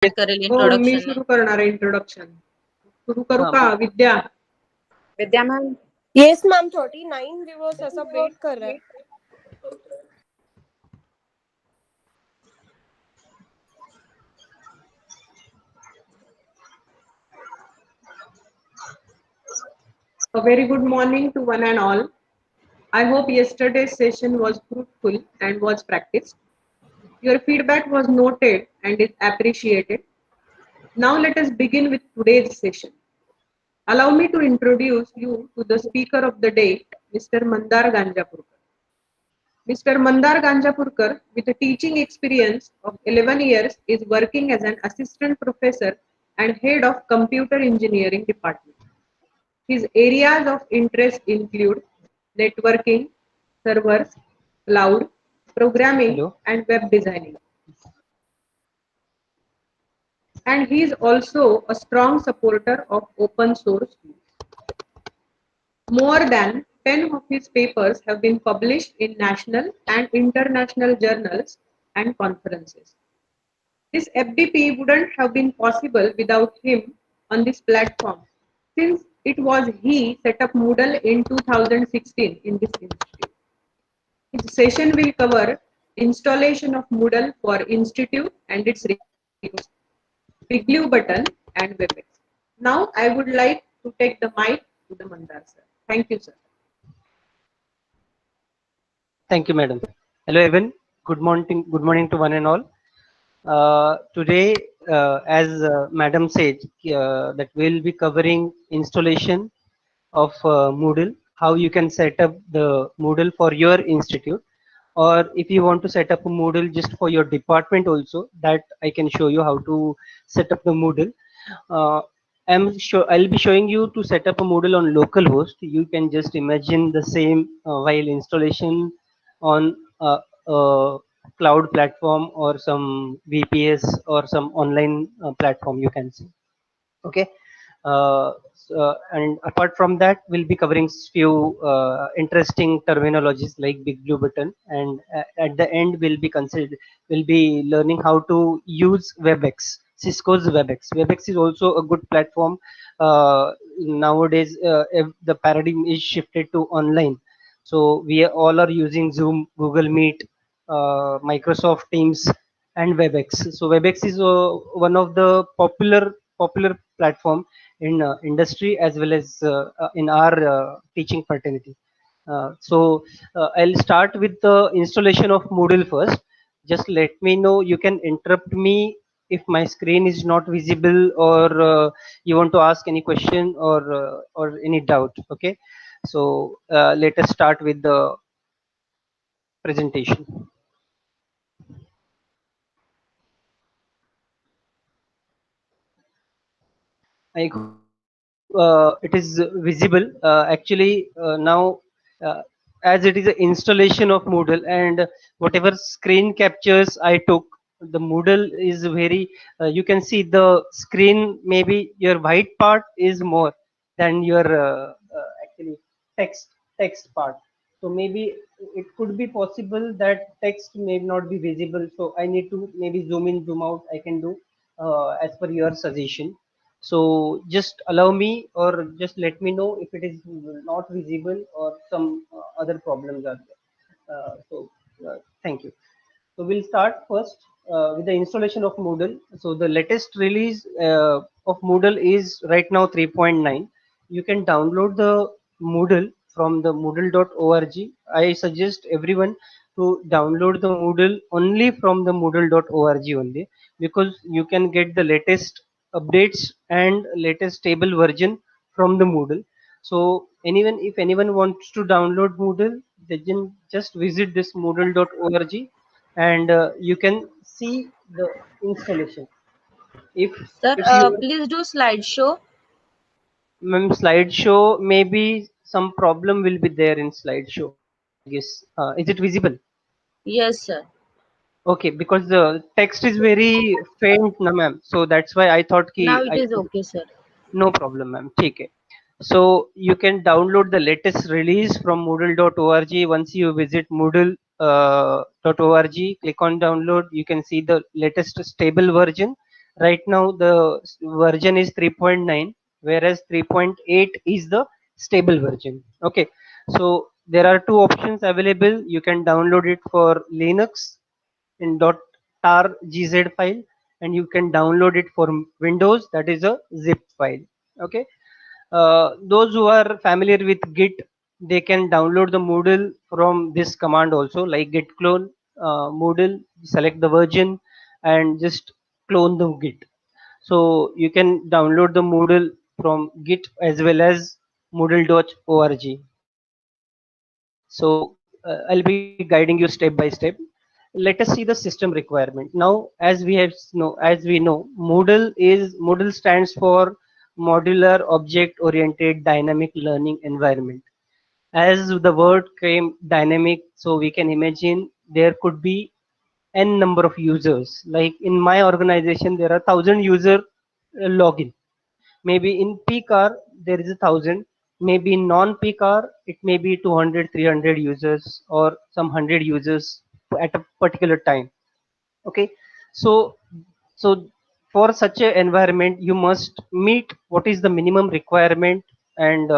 करेल हो, मी इंट्रोडक्शन. सुरू करणार आहे इंट्रोडक्शन. सुरू करू हाँ, का विद्या? विद्या मैम. यस मैम 39 व्यूअर्स ऐसा वेट कर रहे हैं. A very good morning to one and all. I hope yesterday's session was fruitful and was practiced. Your feedback was noted and is appreciated. Now let us begin with today's session. Allow me to introduce you to the speaker of the day, Mr. Mandar Ganjapurkar. Mr. Mandar Ganjapurkar, with a teaching experience of 11 years, is working as an assistant professor and head of computer engineering department. His areas of interest include networking, servers, cloud, programming, Hello. and web designing. And he is also a strong supporter of open source tools. More than 10 of his papers have been published in national and international journals and conferences. This FDP wouldn't have been possible without him on this platform, since it was he set up Moodle in 2016 in this institute. His session will cover installation of Moodle for institute and its requirements, Big Blue button and WebEx. Now I would like to take the mic to the Mandar sir. Thank you, sir. thank you, madam. Hello, everyone. Good morning. Good morning to one and all. Today, as madam said, that we'll be covering installation of Moodle, how you can set up the Moodle for your institute, or if you want to set up a Moodle just for your department also, that I can show you how to set up the Moodle. Uh, I'll be showing you to set up a Moodle on localhost. You can just imagine the same while installation on a cloud platform or some VPS or some online platform you can see. Okay. And apart from that, we'll be covering few interesting terminologies like Big Blue button, and at the end we'll be learning how to use WebEx, Cisco's WebEx. WebEx is also a good platform. Nowadays, if the paradigm is shifted to online, so we all are using Zoom, Google Meet, Microsoft Teams, and WebEx. So WebEx is one of the popular platform in industry as well as in our teaching fraternity. I'll start with the installation of Moodle first. Just let me know. You can interrupt me if my screen is not visible, or you want to ask any question or any doubt. Okay. So let us start with the presentation. I hope it is visible. Actually, now as it is an installation of Moodle, and whatever screen captures I took, the Moodle is very. You can see the screen. Maybe your white part is more than your actually text part. So maybe it could be possible that text may not be visible. So I need to maybe zoom in, zoom out. I can do as per your suggestion. So just allow me, or just let me know if it is not visible or some other problems are there. Thank you. So we'll start first with the installation of Moodle. So the latest release of Moodle is right now 3.9. You can download the Moodle from the moodle.org. I suggest everyone to download the Moodle only from the moodle.org only, because you can get the latest updates and latest stable version from the Moodle. So anyone, if anyone wants to download Moodle, they can just visit this moodle.org, and you can see the installation. If Sir, if you please do slideshow. slideshow, maybe some problem will be there in slideshow. I guess is it visible? Yes, sir. Okay, because the text is very faint, na ma'am. So that's why I thought Now ki it I is could. okay, sir. No problem, ma'am. ठीक है. So you can download the latest release from Moodle.org. Once you visit Moodle.org, click on download. You can see the latest stable version Right now the version is 3.9, whereas 3.8 is the stable version. Okay, so there are two options available. You can download it for Linux in .tar gz file, and you can download it for Windows, that is a zip file. Okay, those who are familiar with Git, they can download the Moodle from this command also, like git clone Moodle, select the version and just clone the Git. So you can download the Moodle from Git as well as moodle.org. So I'll be guiding you step by step. Let us see the system requirement. Now, as we know, Moodle stands for Modular Object Oriented Dynamic Learning Environment. As the word came dynamic, so we can imagine there could be n number of users. Like in my organization, there are 1,000 user login. Maybe in peak hour there is 1,000. Maybe in non-peak hour it may be 200, 300 users or some 100 users at a particular time. Okay, so so for such a environment you must meet what is the minimum requirement and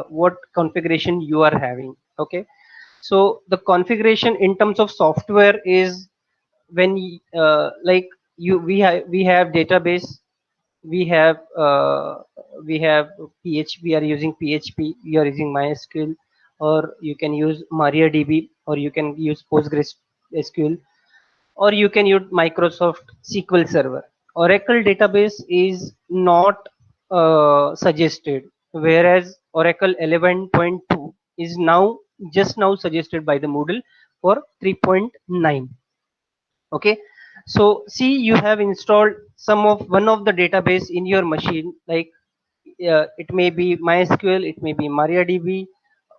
what configuration you are having. Okay, so the configuration in terms of software is when like we have database, we have uh, we have PHP, we are using PHP, we are using MySQL, or you can use MariaDB, or you can use PostgreSQL, or you can use Microsoft SQL Server. Oracle database is not suggested, whereas Oracle 11.2 is now just now suggested by the Moodle for 3.9. Okay, so see, you have installed one of the database in your machine, like it may be MySQL, it may be MariaDB,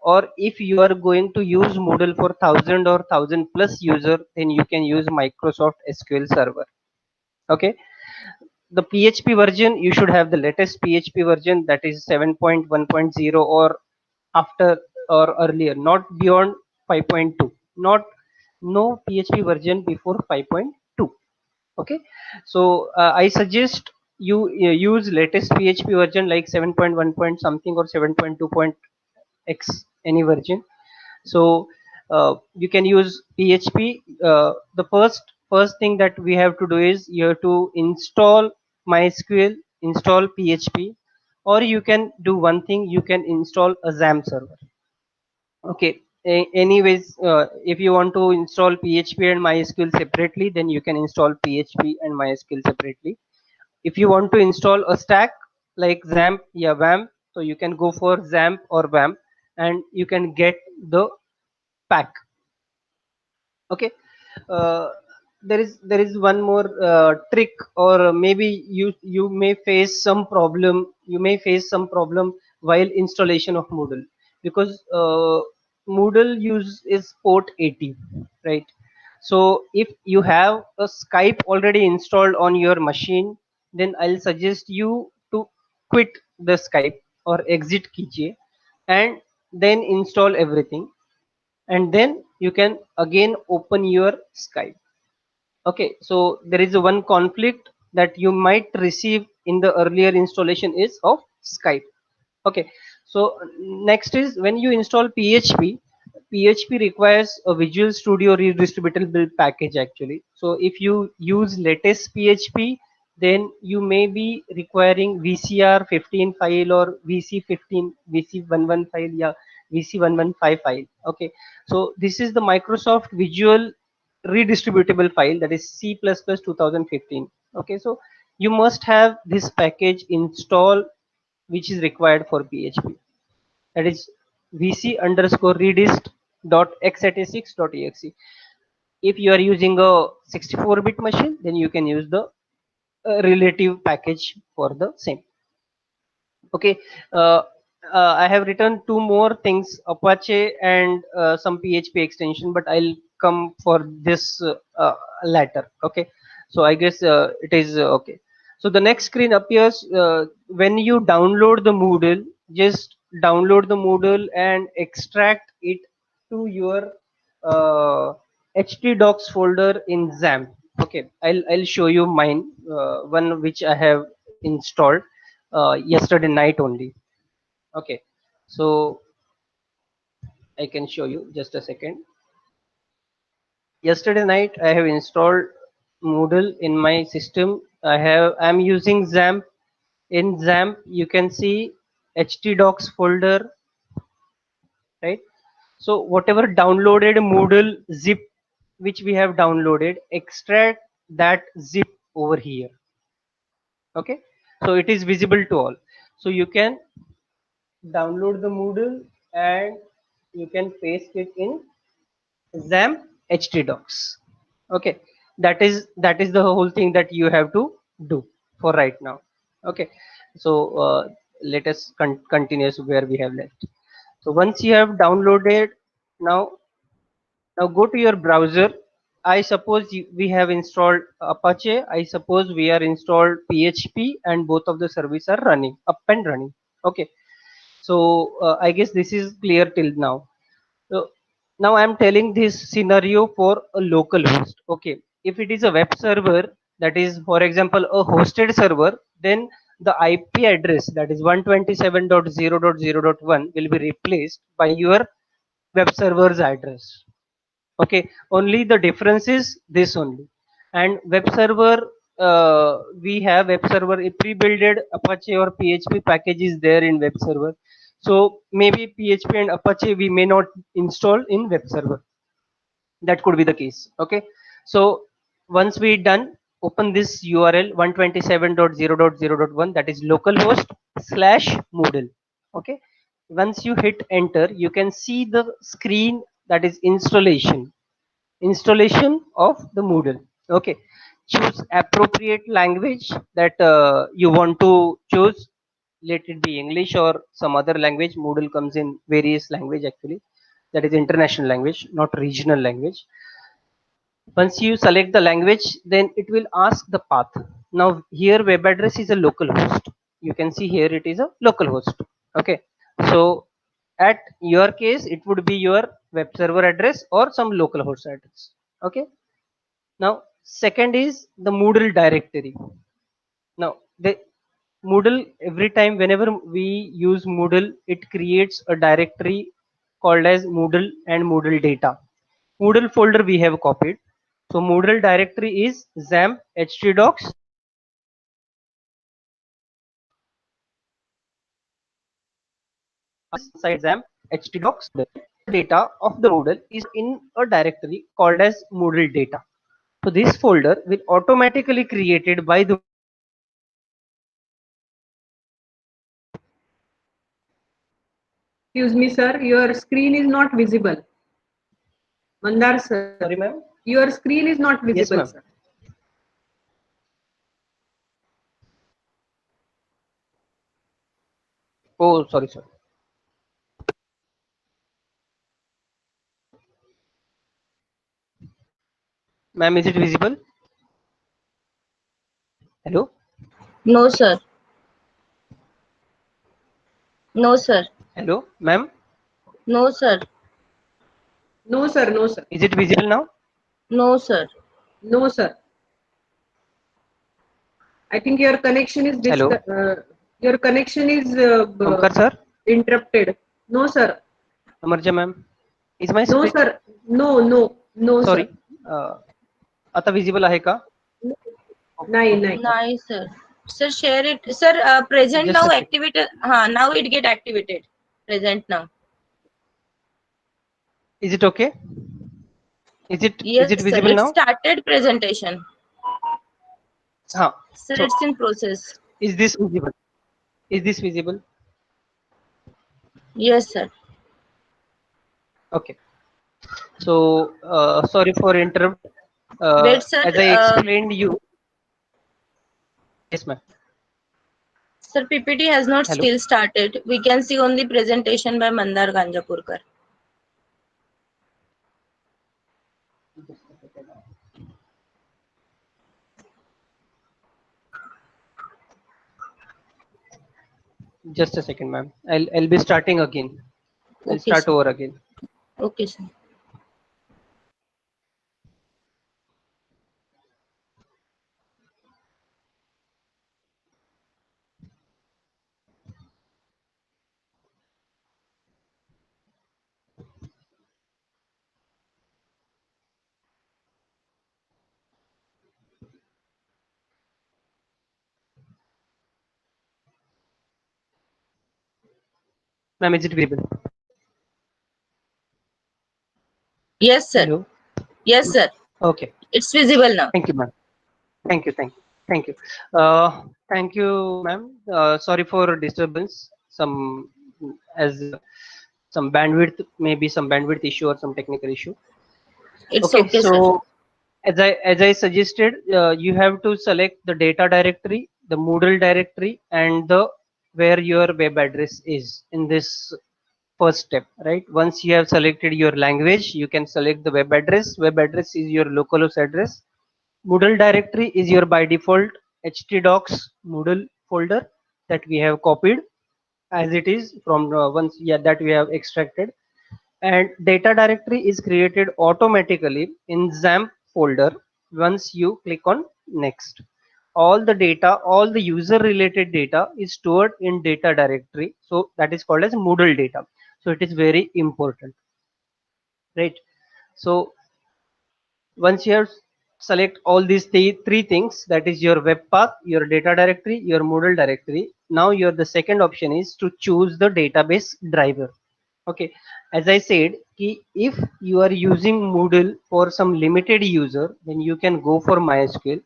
or if you are going to use Moodle for 1,000 or 1,000 plus user, then you can use Microsoft SQL Server. Okay, the PHP version, you should have the latest PHP version, that is 7.1.0 or after or earlier, not beyond 5.2, not no PHP version before 5.2. Okay, so I suggest you use latest PHP version like 7.1 point something or 7.2 point x, any version. So you can use PHP. The first thing that we have to do is you have to install MySQL, install PHP, or you can do one thing, you can install a XAMPP server. Okay. Anyways, if you want to install PHP and MySQL separately, then you can install PHP and MySQL separately. If you want to install a stack like XAMPP, yeah, WAMP, so you can go for XAMPP or WAMP, and you can get the pack. Okay. uh, there is one more trick, or maybe you may face some problem, while installation of Moodle, because Moodle use is port 80, right? So if you have a Skype already installed on your machine, then I'll suggest you to quit the Skype or exit keychain and then install everything, and then you can again open your Skype. Okay, so there is a one conflict that you might receive in the earlier installation is of Skype. Okay, so next is when you install PHP. PHP requires a Visual Studio redistributable package actually. So if you use latest PHP, then you may be requiring VCR 15 file or VC15, VC11 file, yeah, VC115 file. Okay, so this is the Microsoft Visual redistributable file, that is C++ 2015. Okay, so you must have this package installed, which is required for PHP, that is vc underscore redist dot x86 dot exe. If you are using a 64-bit machine, then you can use the relative package for the same. Okay, uh, I have written two more things, Apache and some PHP extension, but I'll come for this later. Okay, so I guess it is okay. So the next screen appears when you download the Moodle. Just download the Moodle and extract it to your htdocs folder in XAMPP. Okay, I'll show you mine, one which I have installed yesterday night only. Okay, so I can show you just a second. Yesterday night I have installed Moodle in my system. I'm using XAMPP. In XAMPP you can see htdocs folder, right? So whatever downloaded Moodle zip which we have downloaded, extract that zip over here. Okay, so it is visible to all. So you can download the Moodle and you can paste it in XAMPP htdocs. Okay, that is the whole thing that you have to do for right now. Okay, so let us continue where we have left. So once you have downloaded, now go to your browser. I suppose we have installed Apache. I suppose we are installed PHP, and both of the services are running up and running. Okay, so I guess this is clear till now. So now I'm telling this scenario for a local host. Okay, if it is a web server, that is for example a hosted server, then the IP address, that is 127.0.0.1, will be replaced by your web server's address. Okay, only the difference is this only. And web server, we have web server a pre-built Apache or PHP package is there in web server. So maybe PHP and Apache we may not install in web server. That could be the case. Okay, so once we done, open this URL 127.0.0.1, that is localhost slash Moodle. Okay, once you hit enter, you can see the screen, that is installation of the Moodle. Okay, choose appropriate language that you want to choose. Let it be English or some other language. Moodle comes in various language actually, that is international language, not regional language. Once you select the language, then it will ask the path. Now here web address is a local host. You can see here it is a local host. Okay, so at your case it would be your web server address or some local host address. Okay, now second is the Moodle directory. Now the Moodle, every time whenever we use Moodle, it creates a directory called as Moodle and Moodle data. Moodle folder we have copied. So Moodle directory is XAMPP htdocs. Inside XAMPP htdocs, the data of the Moodle is in a directory called as Moodle data. So this folder will automatically created by the. Excuse me, sir. Your screen is not visible. Mandar, sir. Sorry, ma'am. Your screen is not Yes, visible, ma'am. sir. Oh, sorry, sir. Ma'am, is it visible? Hello? No, sir. No, sir. Hello, ma'am? No, sir. No, sir. No, sir. Is it visible now? No, sir. No, sir. I think your connection is Hello? your connection is Kamkar, sir? interrupted. No, sir. Amarja, ma'am? Is my No, screen? sir. No, no, no, Sorry. sir. आता visible आहे का? Nahi, nahi. Nice, sir. Sir, share it. Sir, present Just now a second. activated. Now it get activated. Present now. Is it okay? Is Yes, it sir. visible It now? started presentation. Huh. Sir, So it's in process. is this visible? Is this visible? Yes, sir. Okay. So sorry for interrupt. Wait, sir. As I explained you. Yes, ma'am. Sir, PPT has not Hello. still started. We can see only presentation by Mandar Ganjapurkar. Just a second, ma'am. I'll be starting again. I'll Okay, start sir. over again. Okay, sir. Ma'am, is it visible? Yes, sir. Hello. Yes, sir. Okay. It's visible now. Thank you, ma'am. Thank you. Thank you. Thank you. Thank you, ma'am. Sorry for disturbance. Some as some bandwidth, maybe some bandwidth issue or some technical issue. It's Okay. okay, sir. So as I suggested, you have to select the data directory, the Moodle directory, and the where your web address is in this first step, right? Once you have selected your language, you can select the web address. Web address is your localhost address. Moodle directory is your by default htdocs Moodle folder that we have copied as it is from once, yeah, that we have extracted. And data directory is created automatically in XAMPP folder once you click on next. All the data, all the user related data is stored in data directory. So that is called as Moodle data. So it is very important, right? So once you have select all these three things, that is your web path, your data directory, your Moodle directory. Now your the second option is to choose the database driver. Okay, as I said, if you are using Moodle for some limited user, then you can go for MySQL.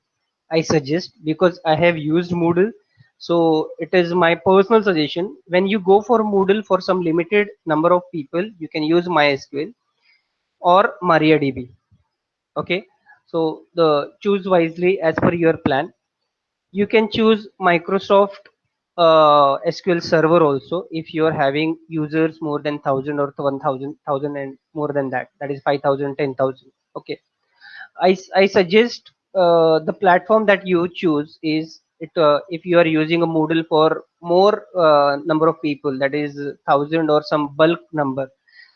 I suggest, because I have used Moodle, so it is my personal suggestion. When you go for Moodle for some limited number of people, you can use MySQL or MariaDB. Okay, so the choose wisely as per your plan. You can choose Microsoft SQL Server also if you are having users more than 1,000 or 1,000 and more than that. That is 5,000, 10,000. Okay, I suggest the platform that you choose is it. If you are using a Moodle for more number of people, that is 1,000 or some bulk number,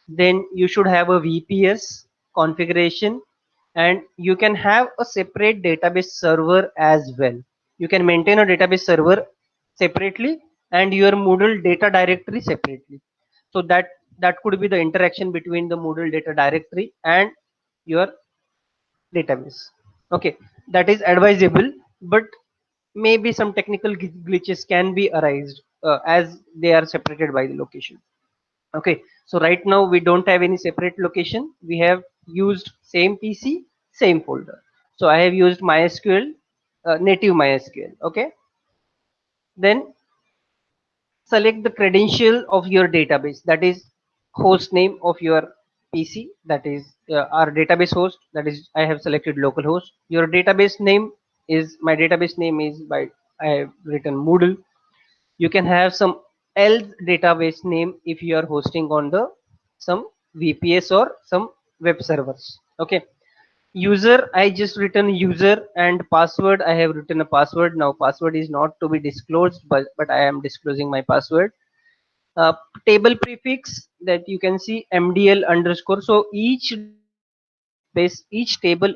then you should have a VPS configuration, and you can have a separate database server as well. You can maintain a database server separately and your Moodle data directory separately. So that could be the interaction between the Moodle data directory and your database. Okay, that is advisable, but maybe some technical glitches can be arised as they are separated by the location. Okay, so right now we don't have any separate location. We have used same PC, same folder. So I have used MySQL, native MySQL. Okay, then select the credential of your database, that is host name of your PC, that is our database host, that is I have selected localhost. Your database name is, my database name is by, I have written Moodle. You can have some else database name if you are hosting on the some VPS or some web servers. Okay, user, I just written user, and password, I have written a password. Now password is not to be disclosed, but I am disclosing my password. uh, Table prefix, that you can see MDL underscore. So each table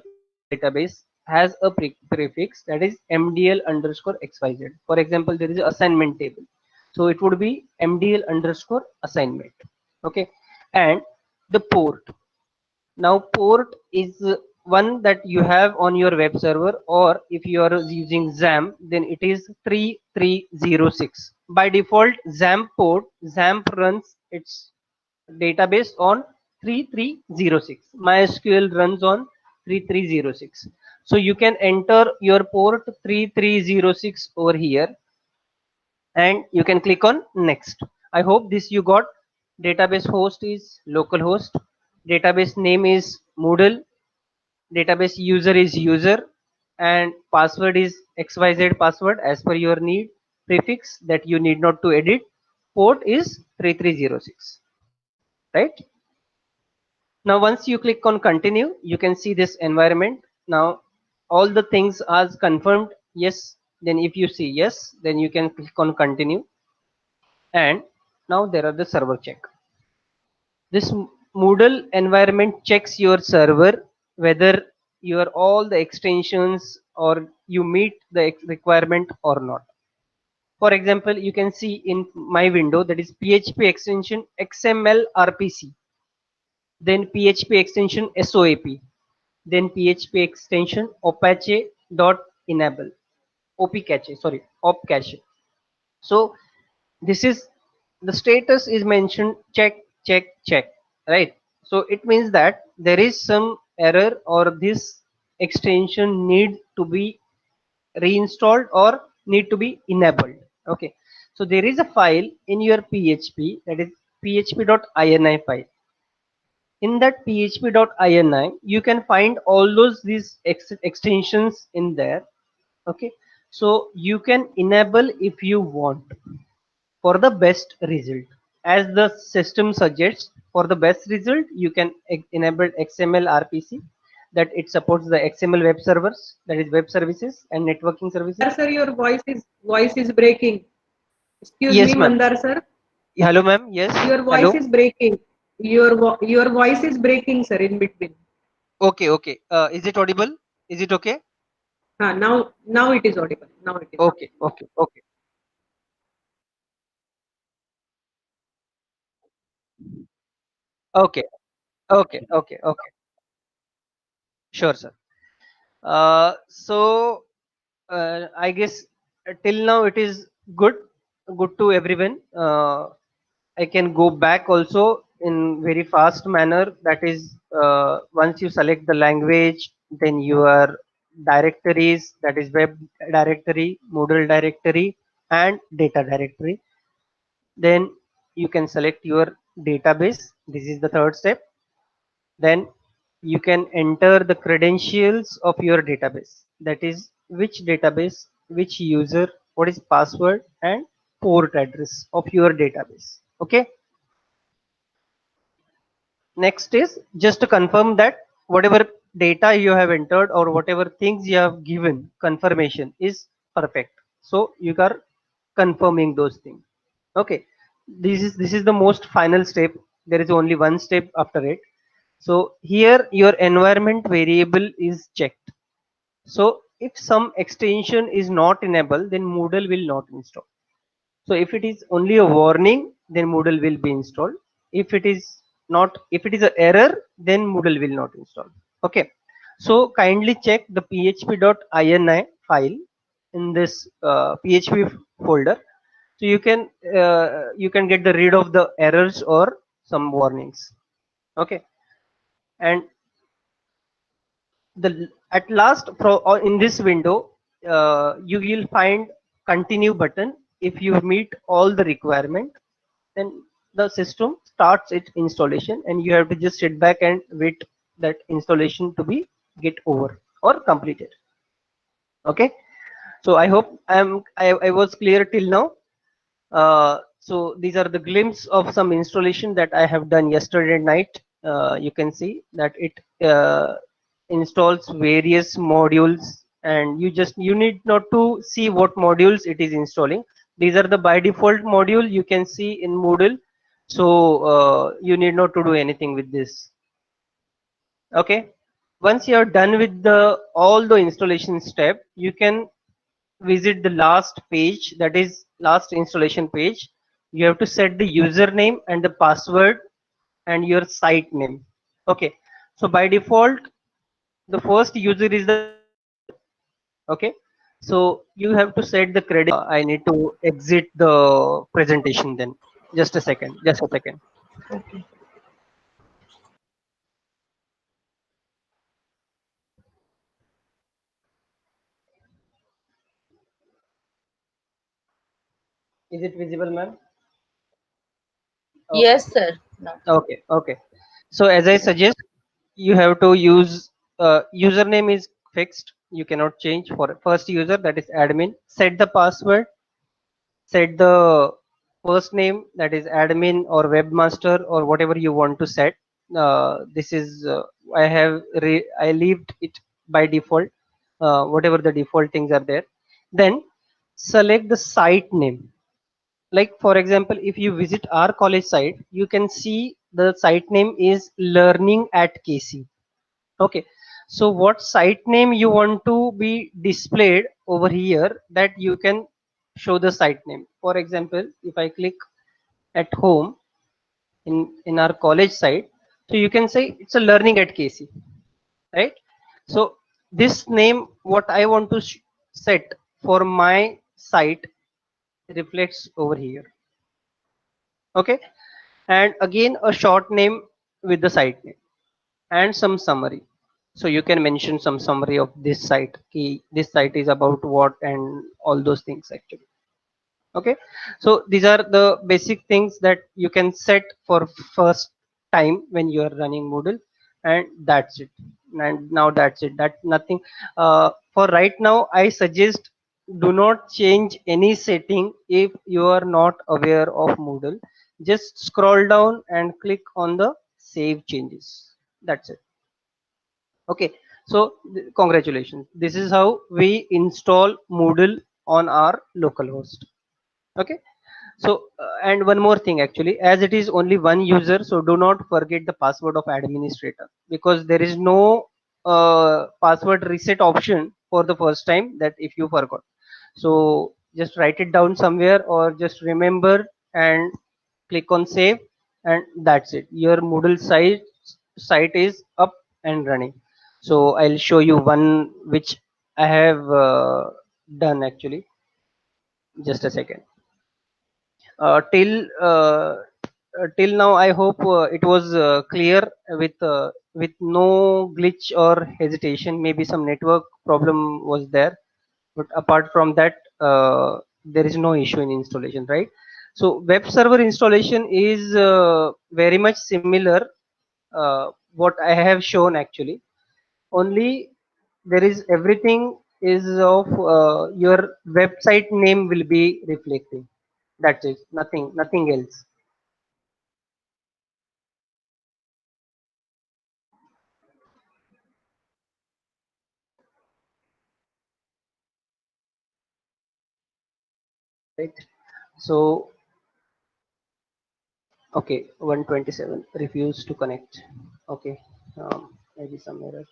database has a prefix, that is MDL underscore XYZ. For example, there is an assignment table, so it would be MDL underscore assignment. Okay, and the port. Now port is one that you have on your web server, or if you are using XAMPP, then it is 3306. By default, XAMPP runs its database on 3306. MySQL runs on 3306. So you can enter your port 3306 over here, and you can click on next. I hope this you got. Database host is localhost, database name is Moodle, database user is user, and password is XYZ password as per your need, prefix that you need not to edit, port is 3306, right? Now once you click on continue, you can see this environment. Now all the things are confirmed, yes. Then if you see yes, then you can click on continue. And now there are the server check. This Moodle environment checks your server whether your all the extensions or you meet the requirement or not. For example, you can see in my window, that is PHP extension XML RPC, then PHP extension SOAP, then PHP extension Apache dot enable, OP cache, sorry, op cache. So this is the status is mentioned check, check, check, right? So it means that there is some error or this extension need to be reinstalled or need to be enabled. Okay, so there is a file in your PHP, that is php.ini file. In that php.ini you can find all those these extensions in there. Okay, so you can enable if you want, for the best result. As the system suggests, for the best result, you can enable XML RPC, that it supports the XML web servers, that is web services and networking services. Sir, your voice is breaking. Excuse me, Yes, ma'am. Mandar sir. Hello, ma'am. Yes. Your voice Hello. is breaking. Your voice is breaking, sir, in between. Okay. Okay. Is it audible? Is it okay? Now it is audible. Now it is. Okay. Okay. Okay. Okay. Okay. Okay. Okay. Sure, sir. So I guess till now it is good to everyone. I can go back also in very fast manner. That is, once you select the language, then your directories, that is web directory, Moodle directory, and data directory. Then you can select your database. This is the third step. Then you can enter the credentials of your database, that is which database, which user, what is password and port address of your database. Okay, next is just to confirm that whatever data you have entered or whatever things you have given confirmation is perfect, so you are confirming those things. Okay, this is the most final step. There is only one step after it. So here your environment variable is checked. So if some extension is not enabled, then Moodle will not install. So if it is only a warning, then Moodle will be installed. If it is not, if it is an error, then Moodle will not install. Okay. So kindly check the php.ini file in this PHP folder. So you can get the rid of the errors or some warnings. Okay. And the at last or in this window, you will find continue button. If you meet all the requirement, then the system starts its installation and you have to just sit back and wait that installation to be get over or completed. Okay, so I hope I was clear till now. So these are the glimpse of some installation that I have done yesterday night. You can see that it installs various modules, and you need not to see what modules it is installing. These are the by default module you can see in Moodle. So you need not to do anything with this. Okay. Once you are done with the all the installation step, you can visit the last page, that is last installation page. You have to set the username and the password and your site name. Okay, so by default the first user is the user. Okay, so you have to set the credit. I need to exit the presentation then. Just a second, just a second. Okay. Is it visible, ma'am? Okay. Yes, sir. No. Okay, okay. So as I suggest, you have to use username is fixed. You cannot change for first user, that is admin. Set the password. Set the first name, that is admin or webmaster or whatever you want to set. This is I leaved it by default. Whatever the default things are there. Then select the site name. Like for example, if you visit our college site, you can see the site name is learning at KC. Okay, so what site name you want to be displayed over here, that you can show the site name. For example, if I click at home in our college site, so you can say it's a learning at KC, right? So this name what I want to set for my site reflects over here. Okay, and again a short name with the site name and some summary. So you can mention some summary of this site. This site is about what and all those things actually. Okay, so these are the basic things that you can set for first time when you are running Moodle, and that's it. And now that's it. That nothing. For right now, I suggest do not change any setting if you are not aware of Moodle. Just scroll down and click on the save changes. That's it. Okay, so congratulations. This is how we install Moodle on our local host. Okay, so and one more thing actually, as it is only one user, so do not forget the password of administrator, because there is no password reset option for the first time that if you forgot. So just write it down somewhere or just remember and click on save, and that's it. Your Moodle site is up and running. So I'll show you one which I have done actually. Just a second. uh, till uh, till now I hope it was clear with no glitch or hesitation. Maybe some network problem was there, but apart from that there is no issue in installation, right? So web server installation is very much similar what I have shown actually. Only there is everything is of your website name will be reflecting. That's it, nothing else. Right, so okay, 127 refuse to connect. Okay, maybe some error.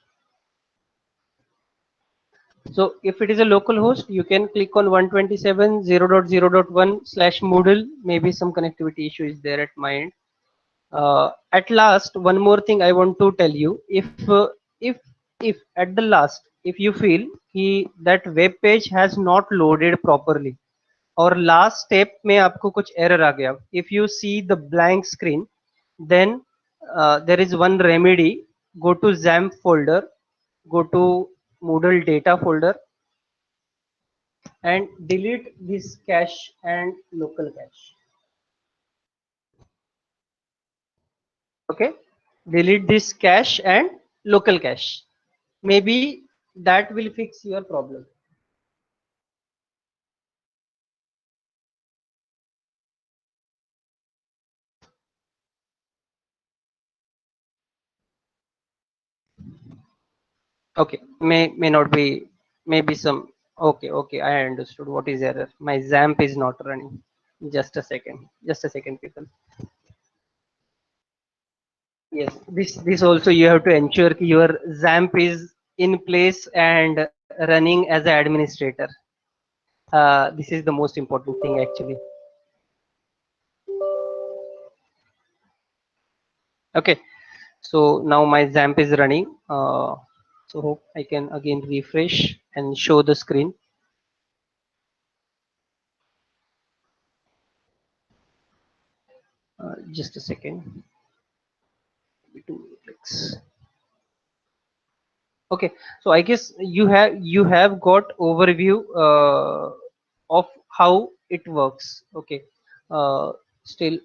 So if it is a local host, you can click on 127.0.0.1 slash Moodle. Maybe some connectivity issue is there at my end. At last, one more thing I want to tell you. If at the last, if you feel that web page has not loaded properly, और last step में आपको कुछ error आ गया, if you see the blank screen, then there is one remedy. Go to XAMPP folder, go to Moodle data folder, and delete this cache and local cache. Okay, delete this cache and local cache. Maybe that will fix your problem. Okay, may not be, maybe some. Okay, I understood what is error. My XAMPP is not running. Just a second people. Yes, this also you have to ensure that your XAMPP is in place and running as an administrator. This is the most important thing actually. Okay, so now my XAMPP is running. So hope I can again refresh and show the screen. Just a second. 2 clicks. Okay, so I guess you have got overview of how it works. Okay, still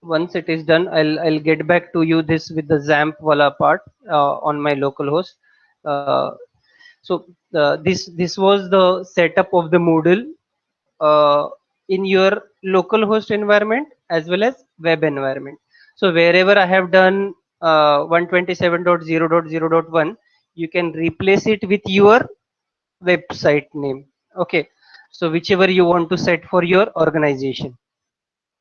once it is done, I'll get back to you this with the XAMPP wala part on my local host. Uh, so this was the setup of the Moodle uh, in your local host environment as well as web environment. So wherever I have done 127.0.0.1, you can replace it with your website name. Okay, so whichever you want to set for your organization,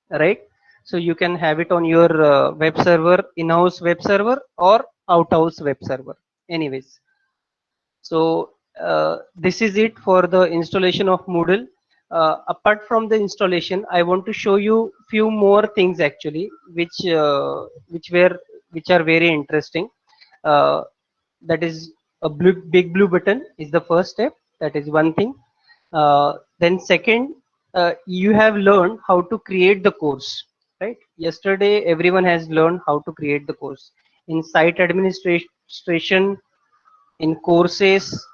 right? So you can have it on your web server, in-house web server, or out-house web server. Anyways, so this is it for the installation of Moodle. Apart from the installation, I want to show you few more things actually, which are very interesting. Uh, that is a big blue button is the first step. That is one thing. Then second, you have learned how to create the course. right? Yesterday, everyone has learned how to create the course in site administration, in courses,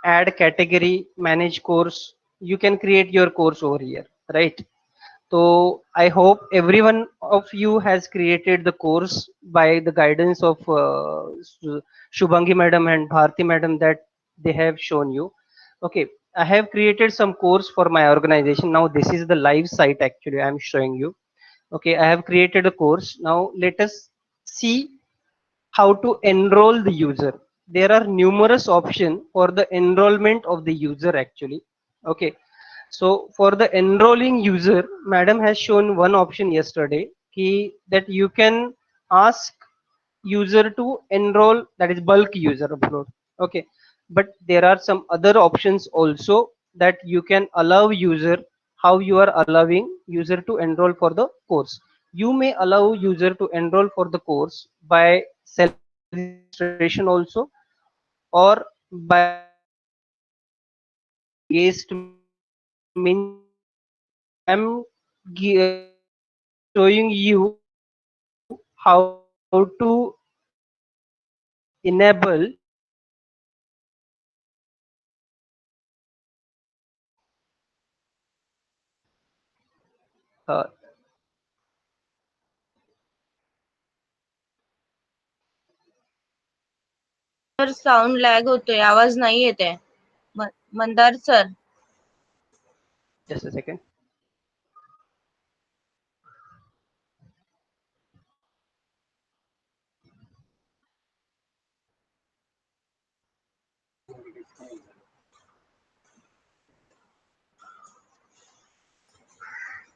add category, manage course. You can create your course over here, right? So I hope every one of you has created the course by the guidance of Shubhangi madam and Bharti madam that they have shown you. Okay, I have created some course for my organization. Now this is the live site actually I am showing you. Okay, I have created a course. Now let us see how to enroll the user. There are numerous options for the enrollment of the user actually. Okay, so for the enrolling user, madam has shown one option yesterday that you can ask user to enroll, that is bulk user upload. Okay, but there are some other options also that you can allow user, how you are allowing user to enroll for the course. You may allow user to enroll for the course by self registration also, or by guest means I'm showing you how to enable uh, sir sound lag होतोय, आवाज नाही येत आहे. Mandar sir. just a second.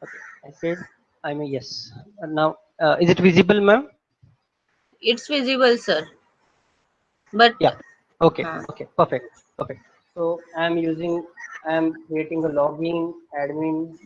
Okay, I said I'm a yes. Now, is it visible, ma'am? It's visible, sir. But Yeah. Okay. हाँ. Okay. Perfect. Perfect. So I'm creating a login admin.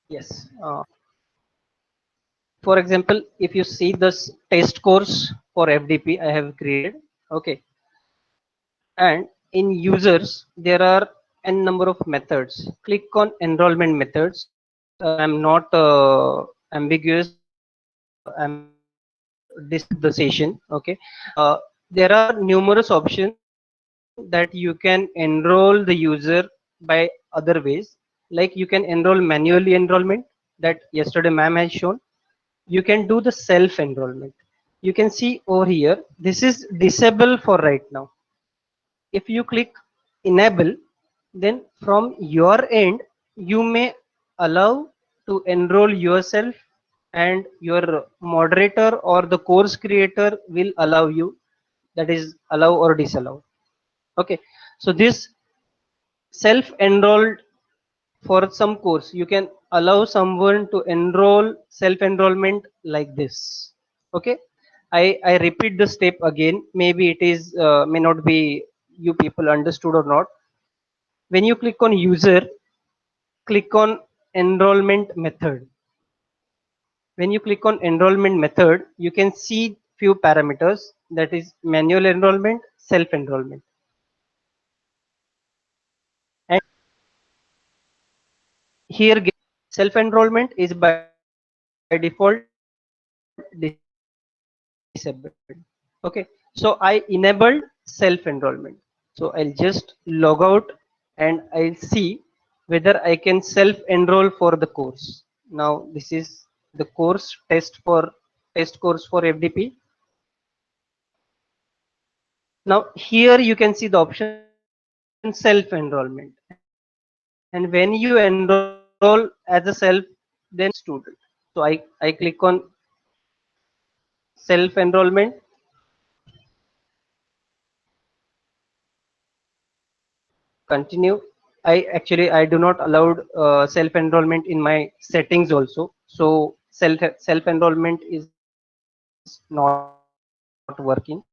Yes. For example, if you see this test course for FDP, I have created. Okay. And in users, there are n number of methods. Click on enrollment methods. I'm not ambiguous. I'm this the session. Okay. There are numerous options that you can enroll the user by other ways. Like you can enroll manually enrollment that yesterday ma'am has shown. You can do the self enrollment. You can see over here. This is disabled for right now. If you click enable, then from your end you may allow to enroll yourself, and your moderator or the course creator will allow you, that is allow or disallow. Okay, so this self enrolled, for some course you can allow someone to enroll self enrollment like this. Okay, I repeat the step again, maybe it is may not be you people understood or not. When you click on user, click on enrollment method. When you click on enrollment method, you can see few parameters, that is manual enrollment, self enrollment. And here self enrollment is by default disabled. Okay, so I enabled self enrollment. So I'll just log out and I'll see whether I can self enroll for the course. Now this is the course test course for FDP. Now here you can see the option self enrollment, and when you enroll as a self then student. So I click on self enrollment. Continue. I do not allowed self enrollment in my settings also. So self enrollment is not working.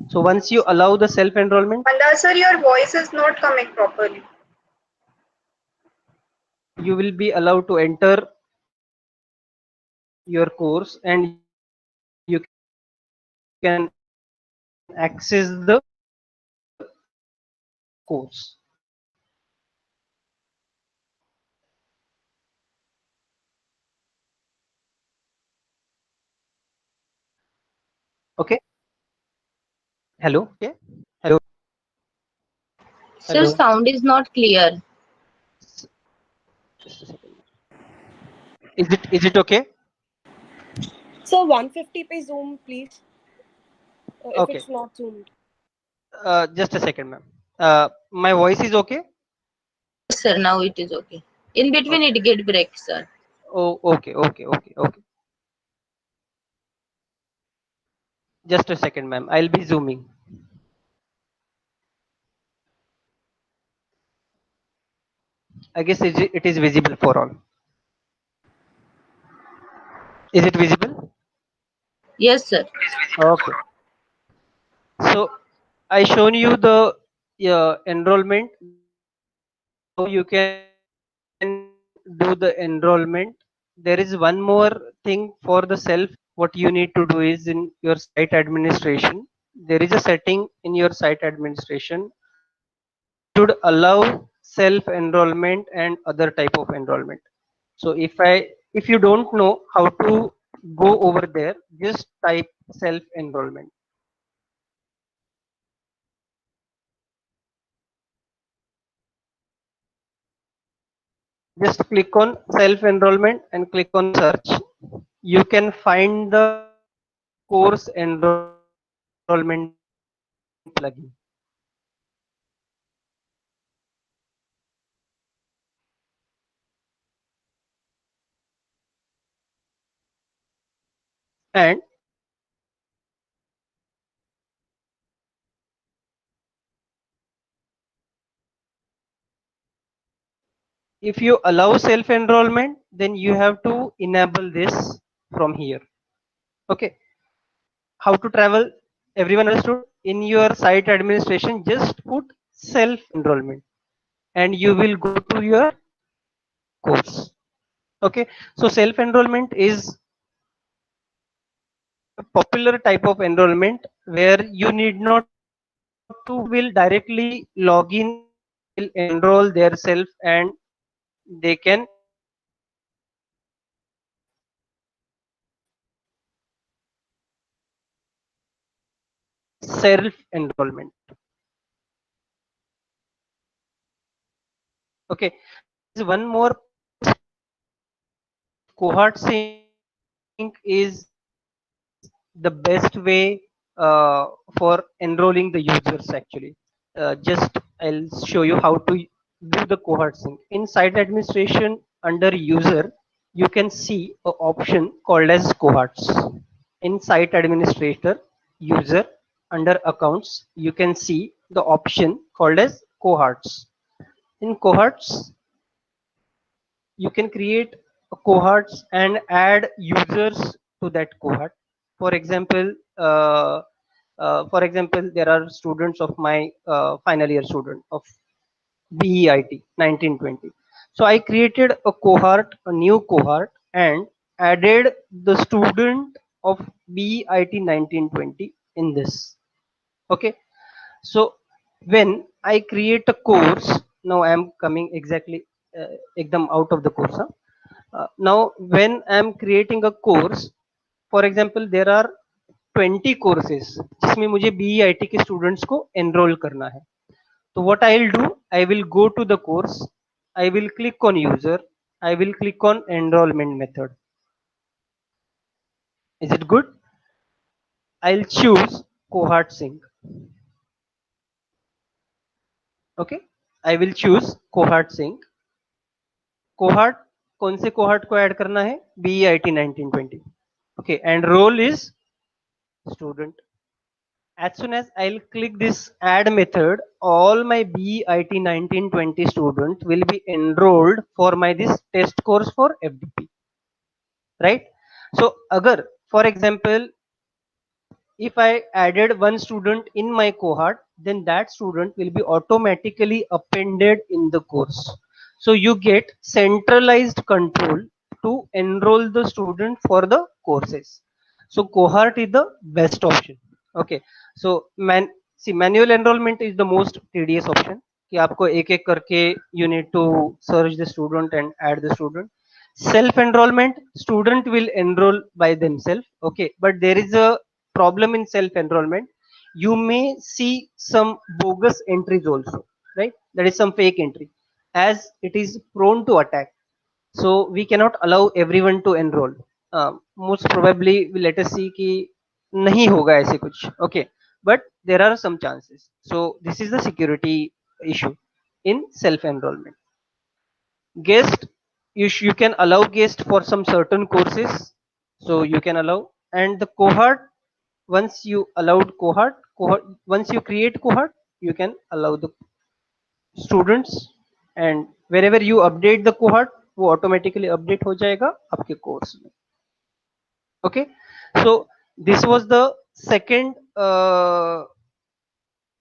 So once you allow the self enrollment, Mandar sir, your voice is not coming properly. you will be allowed to enter your course and you can access the course. Okay. Hello. Okay. Hello. Sir, Hello. sound is not clear. Just a second. Is it okay? So 150p zoom, please. If Okay. it's not zoomed. Just a second, ma'am. My voice is okay. Yes, sir, now it is okay. In between Okay. it get break, sir. Oh, okay, okay, okay, okay. Just a second, ma'am. I'll be zooming. I guess it is visible for all. Is it visible? Yes, sir. Okay. So I shown you the enrollment. How you can do the enrollment. There is one more thing for the self. What you need to do is in your site administration. There is a setting in your site administration should allow self enrollment and other type of enrollment. So if you don't know how to go over there, just type self enrollment. Just click on self enrollment and click on search. You can find the course enrollment plugin. And if you allow self enrollment, then you have to enable this from here. Okay. How to travel? Everyone understood? In your site administration, just put self enrollment and you will go to your course. Okay. So self enrollment is a popular type of enrollment where you need not to will directly log in will enroll their self and they can self enrollment. Okay. There's one more cohort sync is the best way for enrolling the users actually. Just I'll show you how to do the cohort sync. In site administration under user, you can see an option called as cohorts. In site administrator user under accounts, you can see the option called as cohorts. In cohorts, you can create cohorts and add users to that cohort. For example, there are students of my final year student of BEIT 1920. So I created a cohort, a new cohort, and added the student of BEIT 1920 in this. Okay. So when I create a course, now I am coming exactly ekdam out of the course. Huh? Now when I am creating a course, for example, there are 20 courses जिसमें मुझे BEIT के students को enroll करना है. So what I'll do, I will go to the course, I will click on user, I will click on enrollment method. Is it good? I'll choose cohort sync. Okay, I will choose cohort sync. Cohort, कौन से cohort को add करना है? BEIT 1920. Okay, and role is student. As soon as I'll click this add method, all my BEIT 1920 student will be enrolled for my this test course for FDP, right? So agar for example, if I added one student in my cohort, then that student will be automatically appended in the course. So you get centralized control to enroll the student for the courses. So cohort is the best option. Okay. So manual enrollment is the most tedious option. कि आपको एक एक करके you need to search the student and add the student. Self enrollment, student will enroll by themselves. Okay, but there is a problem in self enrollment. You may see some bogus entries also, right? That is some fake entry, as it is prone to attack. So we cannot allow everyone to enroll. Most probably we let us see कि नहीं होगा ऐसे कुछ. Okay, but there are some chances. So this is the security issue in self enrollment. Guest, you can allow guest for some certain courses, so you can allow. And the cohort, once you allowed cohort, once you create cohort, you can allow the students, and wherever you update the cohort, वो automatically update हो जाएगा आपके course में. Okay, so this was the second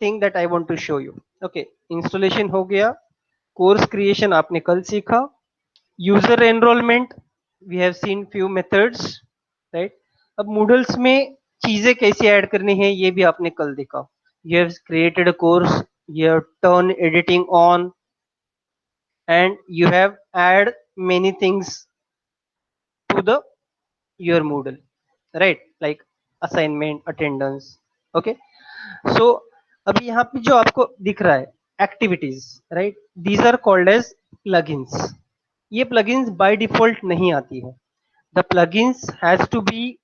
thing that I want to show you. Okay, installation हो गया, course creation आपने कल सीखा, user enrollment we have seen few methods, right? अब Moodles में चीजें कैसे ऐड करनी है ये भी आपने कल देखा. You have created a course, you have turned editing on, and you have add many things to the your Moodle, right? Like assignment, attendance. Okay, so अभी यहाँ पे जो आपको दिख रहा है activities, right? These are called as plugins. ये plugins by default नहीं आती है. The plugins has to be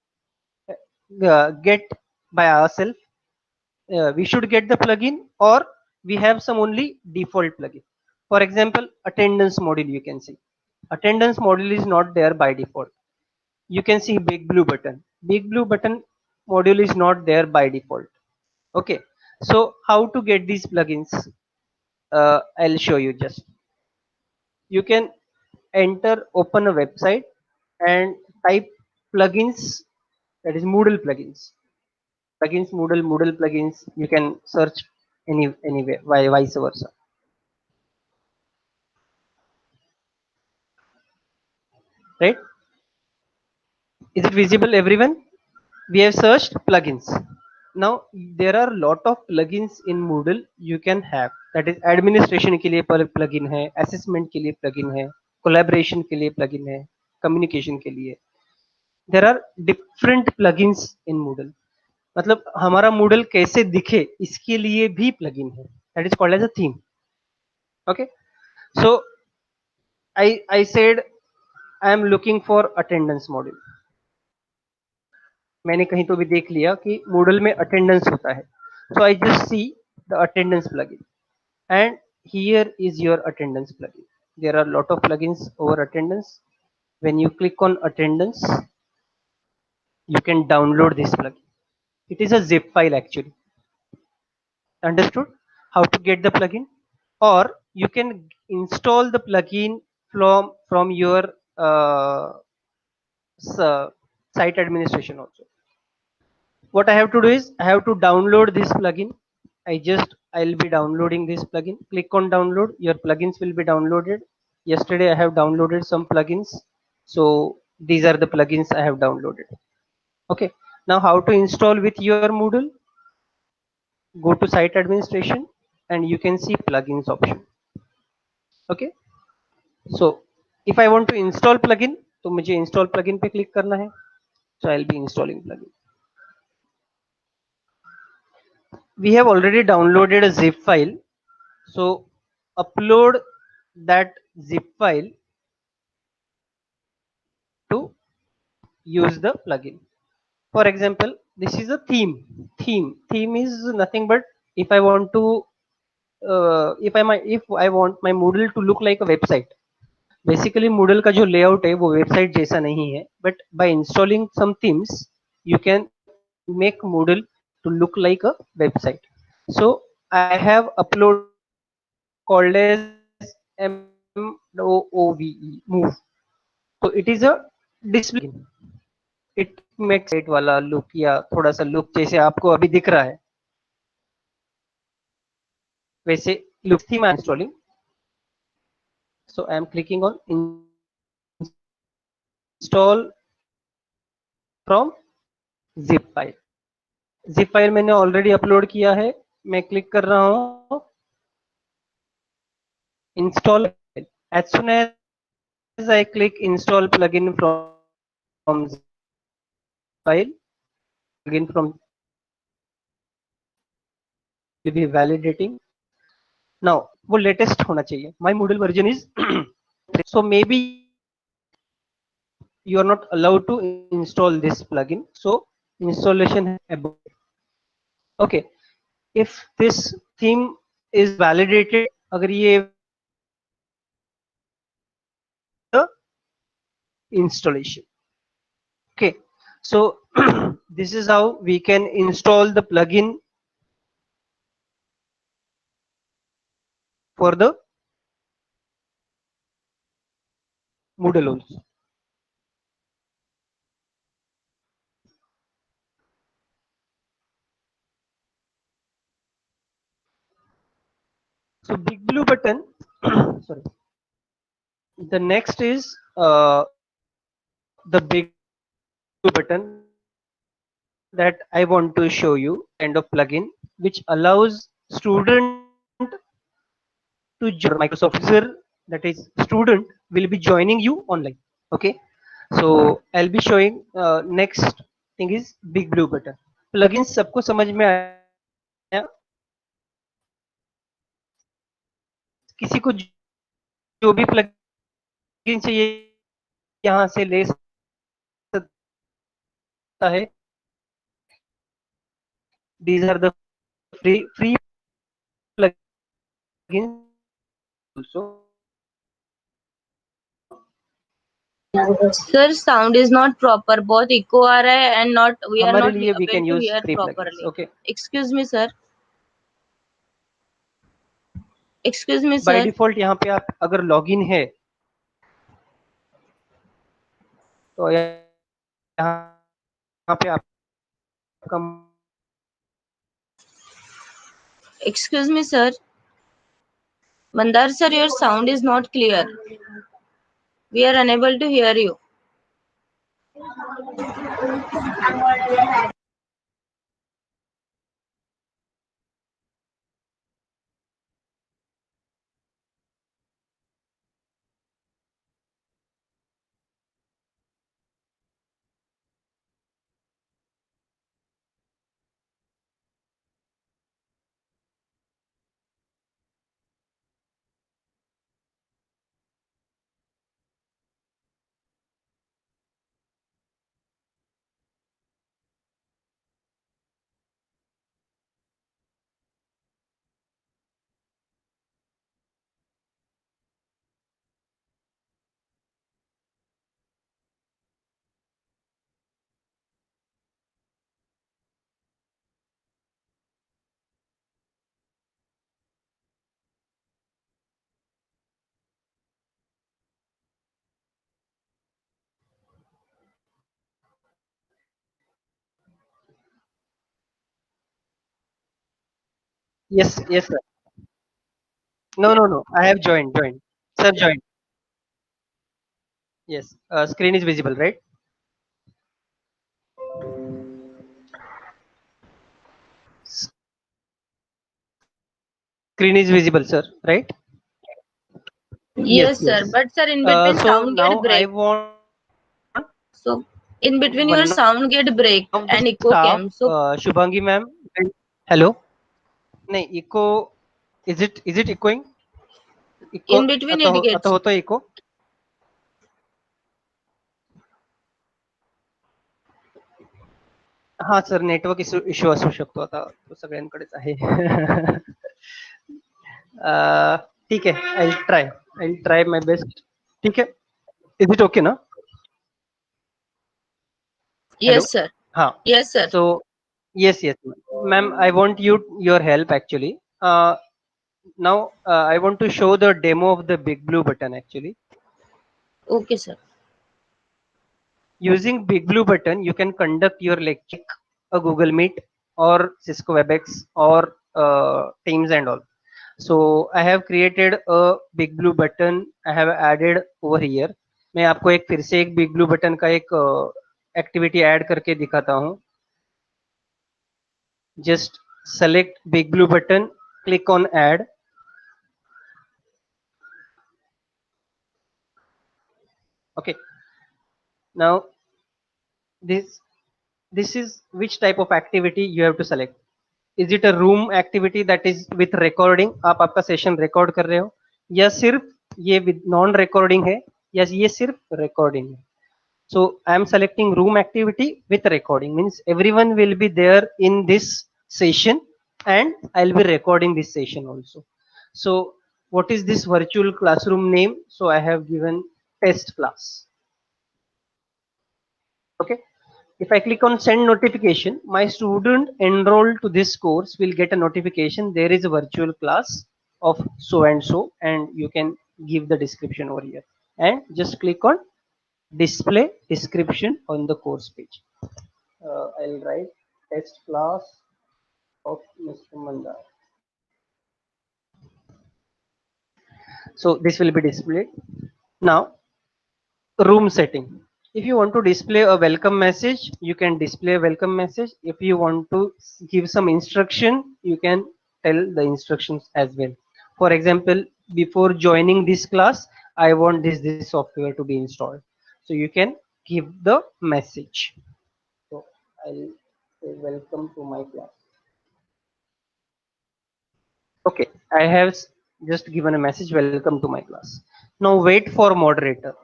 get by ourselves. We should get the plugin, or we have some only default plugin. For example, attendance module, you can see attendance module is not there by default. You can see big blue button. Big blue button module is not there by default. Okay, so how to get these plugins? I'll show you. Just you can open a website and type plugins, that is Moodle plugins. Plugins Moodle plugins. You can search anywhere, vice versa. Right? Is it visible, everyone? We have searched plugins. Now there are lot of plugins in Moodle you can have. That is administration के लिए plugin है, assessment के लिए plugin है, collaboration के लिए plugin है, communication के लिए. There are different plugins in Moodle. मतलब हमारा Moodle कैसे दिखे इसके लिए भी plugin है. That is called as a theme. Okay. So I said I am looking for attendance module. मैंने कहीं तो भी देख लिया कि Moodle में attendance होता है. So I just see the attendance plugin, and here is your attendance plugin. There are a lot of plugins over attendance. When you click on attendance, you can download this plugin. It is a zip file actually. Understood how to get the plugin? Or you can install the plugin from your site administration also. What I have to do is I have to download this plugin. I'll be downloading this plugin. Click on download. Your plugins will be downloaded. Yesterday I have downloaded some plugins. So these are the plugins I have downloaded. Okay. Now how to install with your Moodle? Go to site administration and you can see plugins option. Okay. So if I want to install plugin, तो मुझे install plugin पे click करना है. So I'll be installing plugin. We have already downloaded a zip file, so upload that zip file to use the plugin. For example, this is a theme. Theme is nothing but if I want to if I want my Moodle to look like a website. Basically Moodle का जो layout है वो website जैसा नहीं है, but by installing some themes you can make Moodle to look like a website. So I have upload called as MOOVE, move. So it is a display. It makes it वाला look या थोड़ा सा look जैसे आपको अभी दिख रहा है वैसे लुक थी मैं installing. So I am clicking on install from zip file. Zip file मैंने ऑलरेडी अपलोड किया है. मैं क्लिक कर रहा हूँ install. As soon as I click install plugin from zip file, plugin from will be validating. Now वो latest होना चाहिए. My Moodle version is so maybe you are not allowed to install this plugin. So installation above. Okay, if this theme is validated, अगर ये the installation. Okay, so this is how we can install the plugin for the Moodle also. So big blue button. Sorry. The next is the big blue button that I want to show you, kind of plugin which allows student to join Microsoft user, that is student will be joining you online. Okay, so I'll be showing next thing is big blue button. Plugins सबको समझ में आया? किसी को जो भी plugin चाहिए यहाँ से ले सकता है. These are the free plugins also. Sir, sound is not proper. बहुत echo आ रहा है and not we are हमारे not लिए we able can to use hear free plugins. properly. Okay. Excuse me, sir. Excuse me, By sir. default यहाँ पे आप अगर login है तो यहाँ पे आपका Excuse me, sir. Mandar sir, your sound is not clear. We are unable to hear you. yes sir. No, I have joined sir, joined. Yes, screen is visible, right? Screen is visible, sir, right? Yes, sir. Yes. But sir, in between So sound get now I break. want So in between your one sound get break of the and echo staff, came. So Shubhangi ma'am. Hello. नहीं, echo. Is it echoing? Echo in between आता it gets. होता echo. हा sir, network issue असू शकतो आता, तो सगळ्यांकडेच आहे. ठीक है, I'll try my best. ठीक है, is it okay ना? Hello. Yes, sir. हाँ. Yes, sir. So yes, ma'am. I want your help actually. Now I want to show the demo of the Big Blue button actually. Okay, sir. Using Big Blue button, you can conduct your lecture, a Google Meet or Cisco WebEx or Teams and all. So I have created a Big Blue button. I have added over here. मैं आपको एक फिर से एक Big Blue button का एक activity add करके दिखाता हूँ. Just select Big Blue button, click on add. Okay. Now this is which type of activity you have to select. Is it a room activity that is with recording? आप आपका session record कर रहे हो या सिर्फ ये with non recording है या ये सिर्फ रिकॉर्डिंग है? So I am selecting room activity with recording, means everyone will be there in this session and I'll be recording this session also. So what is this virtual classroom name? So I have given test class. Okay. If I click on send notification, my student enrolled to this course will get a notification. There is a virtual class of so and so, and you can give the description over here and just click on display description on the course page. I'll write test class of Mr. Mandar. So this will be displayed. Now, room setting. If you want to display a welcome message, you can display a welcome message. If you want to give some instruction, you can tell the instructions as well. For example, before joining this class, I want this software to be installed. So you can give the message. So I'll say welcome to my class. Okay, I have just given a message, welcome to my class. Now wait for moderator.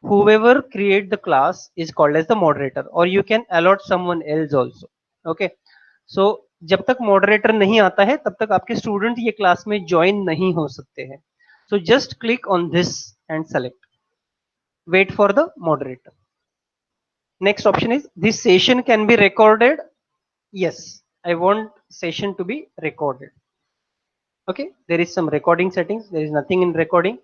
Whoever create the class is called as the moderator, or you can allot someone else also. Okay, so जब तक moderator नहीं आता है तब तक आपके student ये class में join नहीं हो सकते हैं. So just click on this and select. Wait for the moderator. Next option is this session can be recorded. Yes, I want session to be recorded. Okay, there is some recording settings. There is nothing in recording.